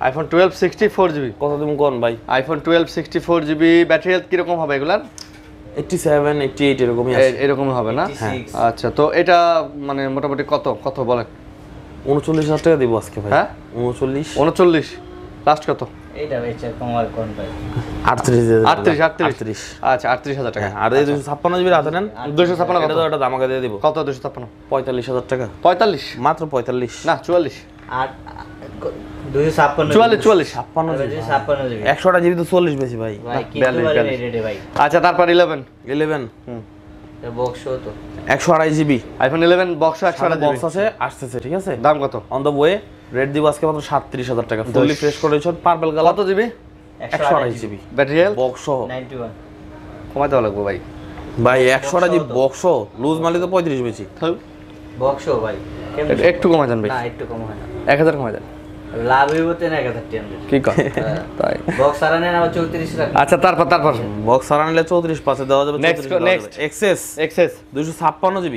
[SPEAKER 1] আইফোন 12 64GB
[SPEAKER 2] কত তুমি কোন ভাই?
[SPEAKER 1] আইফোন 12 64GB ব্যাটারি হেলথ কিরকম হবে এগুলার?
[SPEAKER 2] 87 88 এরকমই আছে।
[SPEAKER 1] এরকম হবে না?
[SPEAKER 3] 86
[SPEAKER 1] আচ্ছা তো এটা মানে মোটামুটি কত বলেন?
[SPEAKER 2] 39,000 টাকা দিব আজকে ভাই।
[SPEAKER 1] হ্যাঁ
[SPEAKER 2] 39
[SPEAKER 1] লাস্ট কত?
[SPEAKER 3] এইটা বেচে কমার কোন ভাই?
[SPEAKER 2] 38
[SPEAKER 1] আচ্ছা 38,000 টাকা।
[SPEAKER 2] আর এই 256GB হাতে নেন।
[SPEAKER 1] 256
[SPEAKER 2] এটা তো একটা দামাকা দিয়ে দিব।
[SPEAKER 1] কত 256?
[SPEAKER 2] 45,000 টাকা
[SPEAKER 1] 45
[SPEAKER 2] মাত্র 45
[SPEAKER 1] না 44
[SPEAKER 3] আর 256
[SPEAKER 1] 44
[SPEAKER 3] 56 জিবি
[SPEAKER 2] 100টা জিবি তো 40 বেশি ভাই।
[SPEAKER 3] ভাই কিনতে পারবে রেডি ভাই।
[SPEAKER 1] আচ্ছা তারপর 11
[SPEAKER 3] এটা বক্স তো
[SPEAKER 2] 128GB
[SPEAKER 1] আইফোন 11 বক্স 128
[SPEAKER 2] বক্স আছে আসতেছে ঠিক আছে।
[SPEAKER 1] দাম কত?
[SPEAKER 2] অন দ্য ওয়ে রেট দিব আজকে মাত্র 37,000 টাকা fully fresh condition purple colour.
[SPEAKER 1] কত GB?
[SPEAKER 2] 128GB
[SPEAKER 1] battery health
[SPEAKER 2] box
[SPEAKER 3] 91
[SPEAKER 1] কমাই দেওয়া লাগবে ভাই।
[SPEAKER 2] ভাই 128GB বক্স লুজ মালি তো 35 বেশি।
[SPEAKER 3] বক্স ভাই
[SPEAKER 1] একটু কমাই দেন ভাই।
[SPEAKER 3] না একটু কম হয় না
[SPEAKER 1] 1000 কমাই দেন।
[SPEAKER 3] লাভ হইবতে না 1000 টাকা
[SPEAKER 1] কি কর তাই।
[SPEAKER 3] বক্স আর নেন আবার 34 টাকা
[SPEAKER 1] আচ্ছা তারপর
[SPEAKER 2] বক্স সারা নিলে 34 পাঁচে দেওয়া যাবে।
[SPEAKER 1] Next.
[SPEAKER 2] এক্সেস
[SPEAKER 1] এক্সেস
[SPEAKER 2] 256GB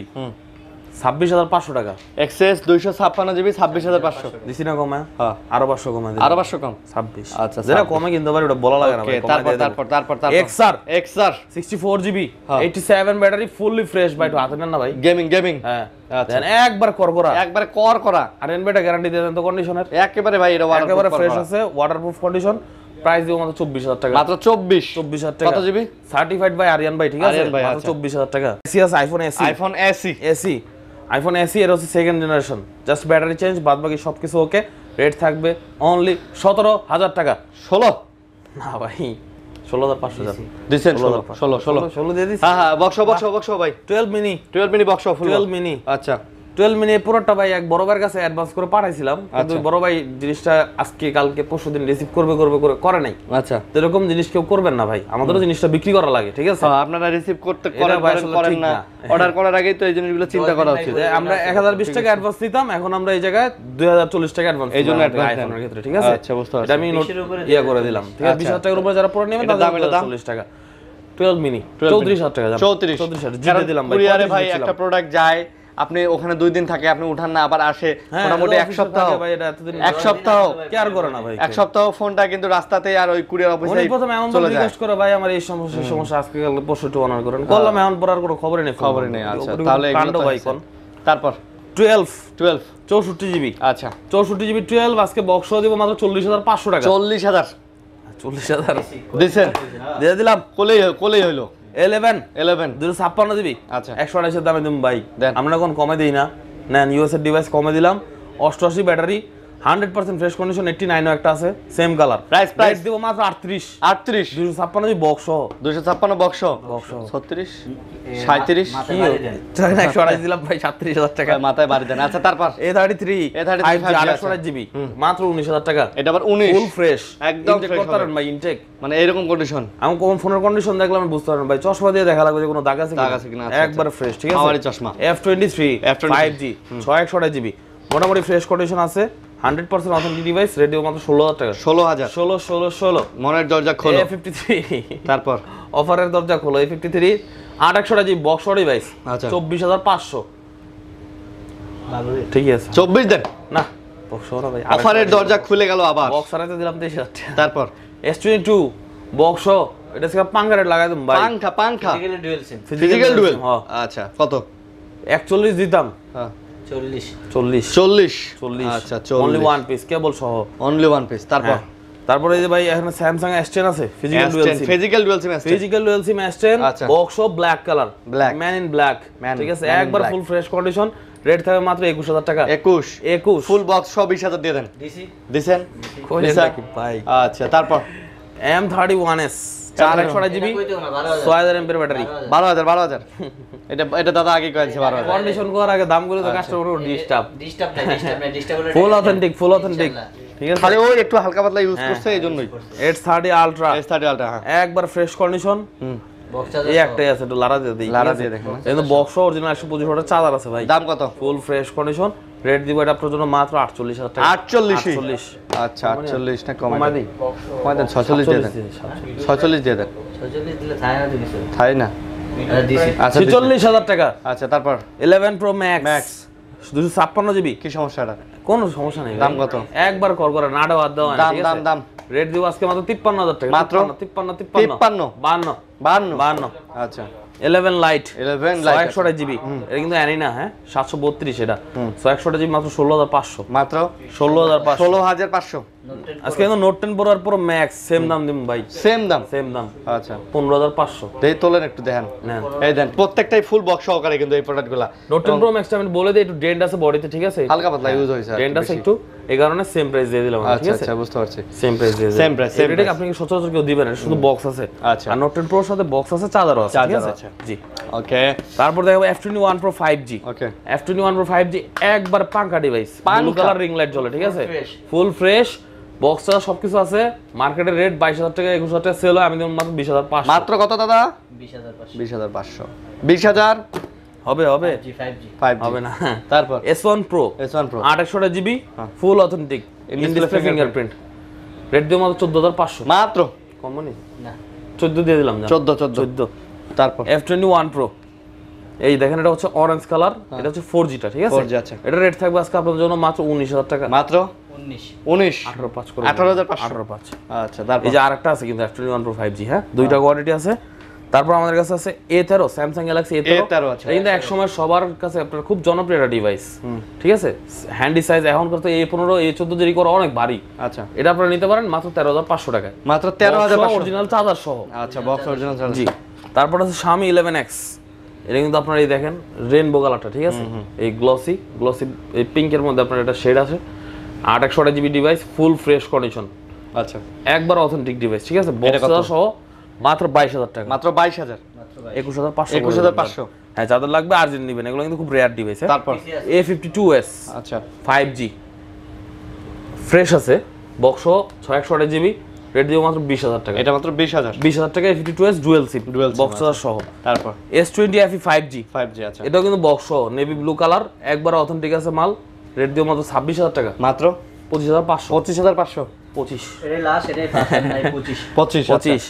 [SPEAKER 2] 26,500 টাকা
[SPEAKER 1] এক্সেস 256GB 26,500
[SPEAKER 2] দিছি না কমে?
[SPEAKER 1] হ্যাঁ
[SPEAKER 2] আরো 500 কমে দিই।
[SPEAKER 1] আরো 500 কম
[SPEAKER 2] 26
[SPEAKER 1] আচ্ছা,
[SPEAKER 2] যেটা
[SPEAKER 1] 26
[SPEAKER 2] কমে কিনতে পারি ওটা বলা লাগে না
[SPEAKER 1] ওকে
[SPEAKER 2] ভাই।
[SPEAKER 1] তারপর
[SPEAKER 2] XR
[SPEAKER 1] এক্সআর
[SPEAKER 2] 64GB
[SPEAKER 1] হ্যাঁ।
[SPEAKER 2] 87 ব্যাটারি ফুললি ফ্রেশ ভাই। একটু হাতে নেন না ভাই।
[SPEAKER 1] গেমিং
[SPEAKER 2] হ্যাঁ
[SPEAKER 1] আচ্ছা।
[SPEAKER 2] দেন একবার করকরা
[SPEAKER 1] একবারে করা
[SPEAKER 2] আর এনবেটা গ্যারান্টি দিয়ে দেন তো কন্ডিশনের।
[SPEAKER 1] একেবারে ভাই এটা
[SPEAKER 2] একেবারে ফ্রেশ আছে ওয়াটারপ্রুফ কন্ডিশন। প্রাইস দিব মাত্র 24,000 টাকা।
[SPEAKER 1] মাত্র 24
[SPEAKER 2] টাকা।
[SPEAKER 1] কত জিবি?
[SPEAKER 2] সার্টিফাইড বাই আরিয়ান ভাই ঠিক আছে।
[SPEAKER 1] আরিয়ান ভাই,
[SPEAKER 2] মাত্র
[SPEAKER 1] আচ্ছা।
[SPEAKER 2] 24,000 টাকা। এসি আছে iPhone AC
[SPEAKER 1] AC
[SPEAKER 2] iPhone AC এর হচ্ছে second generation just battery change বাদ বাকি সবকিছু ওকে। রেট থাকবে অনলি 17,000 টাকা।
[SPEAKER 1] 16
[SPEAKER 2] না ভাই 16,500 যাবে।
[SPEAKER 1] দিছেন
[SPEAKER 2] 16
[SPEAKER 1] 16
[SPEAKER 2] দিয়ে দিছি।
[SPEAKER 1] হ্যাঁ বক্স ভাই
[SPEAKER 2] 12 মিনি
[SPEAKER 1] 12 মিনি বক্স ফুল
[SPEAKER 2] 12 মিনি
[SPEAKER 1] আচ্ছা
[SPEAKER 2] 12 মিনি পুরোটা ভাই এক বড় ভাইয়ের কাছে অ্যাডভান্স করে পাঠাইছিলাম কিন্তু ওই বড় ভাই জিনিসটা আজকে কালকে পরশুদিন রিসিভ করবে করে নাই।
[SPEAKER 1] আচ্ছা
[SPEAKER 2] এরকম জিনিস কেউ করবেন না ভাই। আমাদেরও জিনিসটা বিক্রি করা লাগে ঠিক আছে।
[SPEAKER 1] আপনারা রিসিভ করতে
[SPEAKER 2] এটা ভাই আসলে
[SPEAKER 1] করেন
[SPEAKER 2] ঠিক
[SPEAKER 1] না
[SPEAKER 2] না।
[SPEAKER 1] অর্ডার করার আগেই তো এই জিনিসগুলো চিন্তা করা উচিত।
[SPEAKER 2] যে আমরা 1020 টাকা অ্যাডভান্স দিতাম এখন আমরা এই জায়গায় 2040 টাকা অ্যাডভান্স
[SPEAKER 1] এই জন্য advance দেন।
[SPEAKER 2] আইফোনের ক্ষেত্রে ঠিক আছে।
[SPEAKER 1] আচ্ছা, বুঝতে পারছি।
[SPEAKER 2] এটা আমি ইয়া করে দিলাম ঠিক আছে। 20,000 টাকার উপরে যারা পরে নেবেন
[SPEAKER 1] এটা
[SPEAKER 2] তাদের
[SPEAKER 1] দাম?
[SPEAKER 2] 40 টাকা। 12 মিনি 34,000 টাকা
[SPEAKER 1] 34
[SPEAKER 2] জিতে দিলাম ভাই।
[SPEAKER 1] কুরিয়ারে ভাই
[SPEAKER 2] 35
[SPEAKER 1] একটা প্রোডাক্ট যায় আপনি ওখানে 2 দিন থাকে আপনি উঠান না আবার আসে
[SPEAKER 2] হ্যাঁ,
[SPEAKER 1] মোটামুটি
[SPEAKER 2] এটা
[SPEAKER 1] এক সপ্তাহ
[SPEAKER 2] থাকে ভাই, এটা এতদিন
[SPEAKER 1] এক সপ্তাহ
[SPEAKER 2] কেয়ার করে না ভাই।
[SPEAKER 1] এক সপ্তাহ ফোনটা কিন্তু রাস্তাতে আর ওই কুরিয়ার অফিসে
[SPEAKER 2] উনি প্রথমে এমন
[SPEAKER 1] চলে যায়
[SPEAKER 2] রিকোয়েস্ট করে ভাই আমার এই সমস্যা আজকে কালকে পরশু টু অনার করেন করলাম এখন পর আর কোনো খবরই নেই।
[SPEAKER 1] খবরই নেই আচ্ছা তাহলে
[SPEAKER 2] কাণ্ড
[SPEAKER 1] এগুলো
[SPEAKER 2] ভাই কোন।
[SPEAKER 1] তারপর
[SPEAKER 2] 12
[SPEAKER 1] 64
[SPEAKER 2] 64GB
[SPEAKER 1] আচ্ছা
[SPEAKER 2] 64GB 12 আজকে বক্স দিব মাত্র 40,500 টাকা।
[SPEAKER 1] 40,000
[SPEAKER 2] 40,000
[SPEAKER 1] দিছেন
[SPEAKER 2] দিয়ে দিলাম।
[SPEAKER 1] কোলেই হইলো
[SPEAKER 2] 11
[SPEAKER 1] 11
[SPEAKER 2] 256GB
[SPEAKER 1] আচ্ছা
[SPEAKER 2] 128 এর দামে দিম ভাই।
[SPEAKER 1] দেন।
[SPEAKER 2] আমরা কোন কমে দেই না নেন ইউএস এর ডিভাইস কমে দিলাম 88 ব্যাটারি 100% ফ্রেশ কন্ডিশন 89 ও একটা আছে সেম কালার।
[SPEAKER 1] প্রাইস
[SPEAKER 2] দিব মাত্র 38
[SPEAKER 1] 38
[SPEAKER 2] 256 বক্স
[SPEAKER 1] 256 বক্স 36 37
[SPEAKER 3] মাথায় বাড়ি দেন
[SPEAKER 2] 128 দিলাম ভাই 37,000 টাকা।
[SPEAKER 1] মাথায় বাড়ি দেন আচ্ছা তারপর
[SPEAKER 2] A33
[SPEAKER 1] A33
[SPEAKER 2] 5G মাত্র 19,000 টাকা।
[SPEAKER 1] এটা আবার 19
[SPEAKER 2] ফুল ফ্রেশ
[SPEAKER 1] একদম
[SPEAKER 2] ইনটেক
[SPEAKER 1] fresh
[SPEAKER 2] করতে পারেন ভাই ইনটেক
[SPEAKER 1] মানে এরকম কন্ডিশন
[SPEAKER 2] আমি কোন ফোনের কন্ডিশন দেখলাম আমি বুঝতে পারবেন ভাই চশমা দিয়ে দেখা লাগবে যে কোনো দাগ আছে
[SPEAKER 1] দাগ আছে কিনা, আচ্ছা,
[SPEAKER 2] একবার ফ্রেশ ঠিক আছে।
[SPEAKER 1] আমারই চশমা।
[SPEAKER 2] F23 5G 6128GB মোটামুটি ফ্রেশ কন্ডিশন আছে 100% অথেন্টিক ডিভাইস রেডি মাত্র 16,000 টাকা।
[SPEAKER 1] 16,000
[SPEAKER 2] 16
[SPEAKER 1] মনের দরজা খোলো
[SPEAKER 2] A53
[SPEAKER 1] তারপর
[SPEAKER 2] অফারের দরজা খোলো A53 861GB বক্স ডিভাইস
[SPEAKER 1] আচ্ছা।
[SPEAKER 2] 24,500
[SPEAKER 3] ভালো
[SPEAKER 2] ঠিক আছে।
[SPEAKER 1] 24 দেন
[SPEAKER 2] না বক্স না ভাই
[SPEAKER 1] অফারের দরজা খুলে গেল আবার
[SPEAKER 2] বক্স আরাইতে দিলাম 23,000 টাকা।
[SPEAKER 1] তারপর
[SPEAKER 2] S22 বক্স এটা থেকে পাঙ্কা রেট লাগাই দিম ভাই।
[SPEAKER 1] পাংখা
[SPEAKER 3] physically dual SIM
[SPEAKER 1] physical dual
[SPEAKER 2] হ্যাঁ।
[SPEAKER 1] আচ্ছা কত
[SPEAKER 2] 41 দিতাম
[SPEAKER 1] হ্যাঁ
[SPEAKER 3] 40
[SPEAKER 1] 40 আচ্ছা 40
[SPEAKER 2] অনলি ওয়ান পিস কেবল সহ।
[SPEAKER 1] অনলি ওয়ান পিস তারপর
[SPEAKER 2] হ্যাঁ। তারপরে এই যে ভাই এখানে স্যামসাং S10 আছে physical dual SIM
[SPEAKER 1] physical dual SIM
[SPEAKER 2] physical dual SIM S10
[SPEAKER 1] আচ্ছা।
[SPEAKER 2] Box black colour
[SPEAKER 1] Black.
[SPEAKER 2] Man in black
[SPEAKER 1] Man
[SPEAKER 2] ঠিক আছে
[SPEAKER 1] in
[SPEAKER 2] একবার
[SPEAKER 1] black.
[SPEAKER 2] Full fresh condition rate থাকবে মাত্র 21,000 টাকা।
[SPEAKER 1] 21 ফুল বক্স সব 20,000 দিয়ে দেন
[SPEAKER 3] ডিসি
[SPEAKER 1] দিছেন
[SPEAKER 2] কই
[SPEAKER 1] দিছেন?
[SPEAKER 2] নাকি ভাই
[SPEAKER 1] আচ্ছা তারপর
[SPEAKER 2] M31s 461GB 6000 mAh ব্যাটারি
[SPEAKER 1] 12,000 এটা দাদা আগে কয়েছে 12,000
[SPEAKER 2] কন্ডিশন করার আগে দামগুলো তো কাস্টমার ডিস্টার্ব
[SPEAKER 3] ডিস্টার্ব
[SPEAKER 2] ফুল অথেন্টিক ঠিক আছে।
[SPEAKER 1] খালি ওই একটু হালকা পাতলা ইউজ করছে এইজন্যই
[SPEAKER 2] S30 আলট্রা
[SPEAKER 1] S30 আলট্রা হ্যাঁ
[SPEAKER 2] একবার ফ্রেশ কন্ডিশন এই একটাই আছে একটু লারা দিয়ে দিই
[SPEAKER 1] লারা দিয়ে দেখেন।
[SPEAKER 2] কিন্তু বক্স অরিজিনাল 125 ওয়াটের চার্জার আছে ভাই।
[SPEAKER 1] দাম কত
[SPEAKER 2] ফুল ফ্রেশ কন্ডিশন রেট দিব এটা আপনার জন্য মাত্র 48,000 টাকা।
[SPEAKER 1] 48 আচ্ছা 48 না কমাই
[SPEAKER 2] কমাই
[SPEAKER 1] দেন
[SPEAKER 2] দিই
[SPEAKER 1] কমাই দেন 46 দিয়ে দেন 46 দিয়ে দেন
[SPEAKER 3] 46 দিলে থাই না দিছে
[SPEAKER 1] তাই না
[SPEAKER 3] ডিসি
[SPEAKER 1] আচ্ছা
[SPEAKER 2] 46,000 টাকা।
[SPEAKER 1] আচ্ছা তারপর
[SPEAKER 2] 11 Pro Max
[SPEAKER 1] Max
[SPEAKER 2] 256 জিবি,
[SPEAKER 1] কি সমস্যা এটা?
[SPEAKER 2] কোনো সমস্যা নেই।
[SPEAKER 1] দাম কত?
[SPEAKER 2] একবার কল করে নাটা বাদ দেওয়া
[SPEAKER 1] দাম দাম দাম
[SPEAKER 2] রেট দিব আজকে মাত্র 53000 টাকা।
[SPEAKER 1] মাত্র
[SPEAKER 2] 53 52
[SPEAKER 1] 52
[SPEAKER 2] 52
[SPEAKER 1] আচ্ছা
[SPEAKER 2] 11 লাইট
[SPEAKER 1] 11 লাইট
[SPEAKER 2] 128 জিবি, এটা কিন্তু অ্যানি না, হ্যাঁ 732 এটা 128 জিবি মাত্র 16500,
[SPEAKER 1] মাত্র
[SPEAKER 2] 16500।
[SPEAKER 1] 16500
[SPEAKER 2] আজকে কিন্তু নোট 10 প্রো আর প্রো ম্যাক্স সেম দাম দিম ভাই,
[SPEAKER 1] সেম দাম।
[SPEAKER 2] সেম দাম
[SPEAKER 1] আচ্ছা
[SPEAKER 2] 15500
[SPEAKER 1] দেই তোলেন একটু দেখেন,
[SPEAKER 2] নেন।
[SPEAKER 1] এই দেন প্রত্যেকটাই ফুল বক্স সহকারে কিন্তু এই প্রোডাক্টগুলো
[SPEAKER 2] নোট 10 প্রো ম্যাক্সটা আমি বলে দিই একটু ডেন্ট আছে বডিতে, ঠিক আছে,
[SPEAKER 1] হালকা পাতলা ইউজ হইছে
[SPEAKER 2] ডেন্ট আছে একটু, এই কারণে সেম প্রাইস দিয়ে দিলাম আমি,
[SPEAKER 1] আচ্ছা
[SPEAKER 2] ঠিক আছে,
[SPEAKER 1] আচ্ছা বুঝতে পারছি।
[SPEAKER 2] সেম প্রাইস দিয়ে দিলাম।
[SPEAKER 1] Same price, same
[SPEAKER 2] এটা
[SPEAKER 1] price।
[SPEAKER 2] আপনি কি সচরাচর কেউ দিবেন না, শুধু বক্স আছে।
[SPEAKER 1] আচ্ছা।
[SPEAKER 2] আর নোট 10 প্রোর সাথে বক্স আছে, চার্জারও আছে, ঠিক
[SPEAKER 1] চার্জার
[SPEAKER 2] আছে
[SPEAKER 1] আছে।
[SPEAKER 2] জি।
[SPEAKER 1] ওকে
[SPEAKER 2] তারপর দেখাবো F21 Pro 5G।
[SPEAKER 1] ওকে
[SPEAKER 2] F21 Pro 5G একবার পাঙ্কা device, blue colour ring light জ্বলে, ঠিক আছে,
[SPEAKER 3] fresh।
[SPEAKER 2] ফুল ফ্রেশ, বক্সটা সবকিছু আছে। মার্কেটের রেট 22000 টাকা 21000 টাকা সেল হয়, আমি দেব মাত্র 20500।
[SPEAKER 1] মাত্র কত দাদা?
[SPEAKER 3] 20500
[SPEAKER 1] 20500 20000
[SPEAKER 2] হবে হবে
[SPEAKER 3] 5G
[SPEAKER 1] 5G
[SPEAKER 2] হবে না।
[SPEAKER 1] তারপর
[SPEAKER 2] S1 Pro
[SPEAKER 1] S1 Pro
[SPEAKER 2] 800 GB full authentic in display fingerprint, rate দেব মাত্র 14500।
[SPEAKER 1] মাত্র
[SPEAKER 2] কম মনি
[SPEAKER 3] না
[SPEAKER 2] 14 দিয়ে দিলাম,
[SPEAKER 1] 14 তারপর
[SPEAKER 2] F21 Pro, এই দেখেন এটা হচ্ছে অরেঞ্জ কালার, এটা হচ্ছে 4G টা, ঠিক আছে,
[SPEAKER 1] 4G আছে।
[SPEAKER 2] এটা রেট থাকবে আজকে আপনাদের জন্য মাত্র 19000 টাকা।
[SPEAKER 1] মাত্র 19
[SPEAKER 2] 18500 করে
[SPEAKER 1] 18500
[SPEAKER 2] 18500।
[SPEAKER 1] আচ্ছা তারপর
[SPEAKER 2] এই যে আরেকটা আছে কিন্তু F21 Pro 5G, হ্যাঁ দুইটা কোয়ালিটি আছে। তারপর আমাদের কাছে আছে A13, স্যামসাং গ্যালাক্সি
[SPEAKER 1] A13 আছে।
[SPEAKER 2] এটা কিন্তু এক সময় সবার কাছে আপনার খুব জনপ্রিয় একটা ডিভাইস, ঠিক আছে, হ্যান্ডি সাইজ। এখন করতে A15 A14 দেরি করে অনেক ভারী,
[SPEAKER 1] আচ্ছা
[SPEAKER 2] এটা আপনারা নিতে পারেন মাত্র 13500 টাকায়,
[SPEAKER 1] মাত্র 13500
[SPEAKER 2] অরিজিনাল চার্জার সহ।
[SPEAKER 1] আচ্ছা বক্স অরিজিনাল চার্জার
[SPEAKER 2] জি। তারপর আছে Xiaomi 11X, এটা কিন্তু আপনারা এই দেখেন রেইনবো কালারটা, ঠিক আছে, এই গ্লসি এই পিঙ্কের মধ্যে আপনার এটা শেড আছে। 828 জিবি ডিভাইস, ফুল ফ্রেশ কন্ডিশন,
[SPEAKER 1] আচ্ছা
[SPEAKER 2] একবার অথেন্টিক ডিভাইস, ঠিক আছে,
[SPEAKER 1] এটা কত?
[SPEAKER 2] বক্স সহ মাত্র 22000 টাকা,
[SPEAKER 1] মাত্র 22000
[SPEAKER 2] 21500
[SPEAKER 1] 21500
[SPEAKER 2] হ্যাঁ, যাদের লাগবে আর্জেন্ট নেবেন, এগুলো কিন্তু খুব রেয়ার ডিভাইস।
[SPEAKER 1] তারপর
[SPEAKER 2] A52s
[SPEAKER 1] আচ্ছা
[SPEAKER 2] 5G ফ্রেশ আছে, বক্স 628 জিবি, রেট দিব মাত্র 20000 টাকা।
[SPEAKER 1] এটা মাত্র 20000
[SPEAKER 2] 20000 টাকা A52s dual SIM,
[SPEAKER 1] Dual SIM
[SPEAKER 2] box সহ।
[SPEAKER 1] তারপর
[SPEAKER 2] S20 FE 5G,
[SPEAKER 1] 5G আচ্ছা
[SPEAKER 2] এটাও কিন্তু বক্স সহ, নেভি ব্লু কালার, একবার অথেন্টিক আছে মাল, রেট দিব মাত্র 26000 টাকা।
[SPEAKER 1] মাত্র
[SPEAKER 2] 25500
[SPEAKER 1] 25500
[SPEAKER 2] 25
[SPEAKER 3] এটাই লাস্ট, এটাই ফার্স্ট, নাই 25
[SPEAKER 1] 25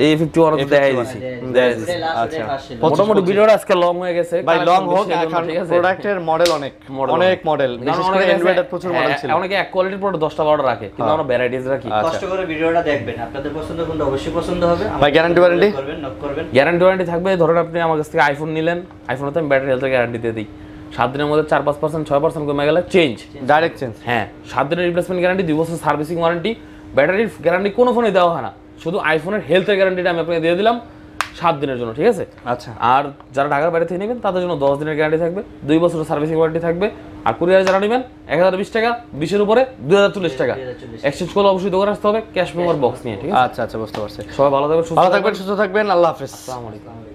[SPEAKER 2] A51 তো দেখাই দিছি।
[SPEAKER 3] এটাই লাস্ট,
[SPEAKER 1] আচ্ছা।
[SPEAKER 3] এটাই ফার্স্ট ছিল।
[SPEAKER 2] মোটামুটি ভিডিওটা আজকে লং হয়ে গেছে
[SPEAKER 1] ভাই লং হোক,
[SPEAKER 2] সেজন্য,
[SPEAKER 1] এখন
[SPEAKER 2] ঠিক আছে?
[SPEAKER 1] প্রোডাক্টের মডেল অনেক মডেল বিশেষ করে অ্যান্ড্রয়েডের প্রচুর মডেল ছিল।
[SPEAKER 2] অনেকে এক কোয়ালিটির প্রোডাক্ট 10টা 12টা রাখে, কিন্তু আমরা ভ্যারাইটিজ রাখি।
[SPEAKER 1] আচ্ছা।
[SPEAKER 3] কষ্ট করে ভিডিওটা দেখবেন, আপনাদের পছন্দ কোনটা অবশ্যই পছন্দ হবে।
[SPEAKER 1] ভাই গ্যারান্টি ওয়ারেন্টি
[SPEAKER 3] করবেন, নক করবেন।
[SPEAKER 2] গ্যারান্টি ওয়ারেন্টি থাকবে, ধরুন আপনি আমার কাছ থেকে আইফোন নিলেন, আইফোনে আমি ব্যাটারি হেলথের গ্যারান্টি দিয়ে দিই, 7 দিনের মধ্যে 4-5% 6% কমে গেলে চেঞ্জ,
[SPEAKER 1] ডাইরেক্ট চেঞ্জ
[SPEAKER 2] হ্যাঁ 7 দিনের রিপ্লেসমেন্ট গ্যারান্টি, 2 বছর সার্ভিসিং ওয়ারেন্টি। ব্যাটারির গ্যারান্টি কোনো ফোনে দেওয়া হয় না, শুধু আইফোনের হেলথের গ্যারান্টিটা আমি আপনাকে দিয়ে দিলাম 7 দিনের জন্য, ঠিক আছে।
[SPEAKER 1] আচ্ছা
[SPEAKER 2] আর যারা ঢাকার বাইরে থেকে নেবেন তাদের জন্য 10 দিনের গ্যারান্টি থাকবে, 2 বছরের সার্ভিসিং ওয়ারেন্টি থাকবে। আর কুরিয়ারে যারা নেবেন 1020 টাকা, 20 এর উপরে 2040 টাকা।
[SPEAKER 3] 2040
[SPEAKER 2] এক্সচেঞ্জ করলে অবশ্যই দোকানে আসতে হবে, ক্যাশ মেমোর বক্স নিয়ে, ঠিক আছে।
[SPEAKER 1] আচ্ছা আচ্ছা বুঝতে পারছি।
[SPEAKER 2] সবাই ভালো থাকবেন, সুস্থ
[SPEAKER 1] ভালো থাকবেন, সুস্থ থাকবেন, আল্লাহ হাফেজ।
[SPEAKER 2] আসসালামু আলাইকুম।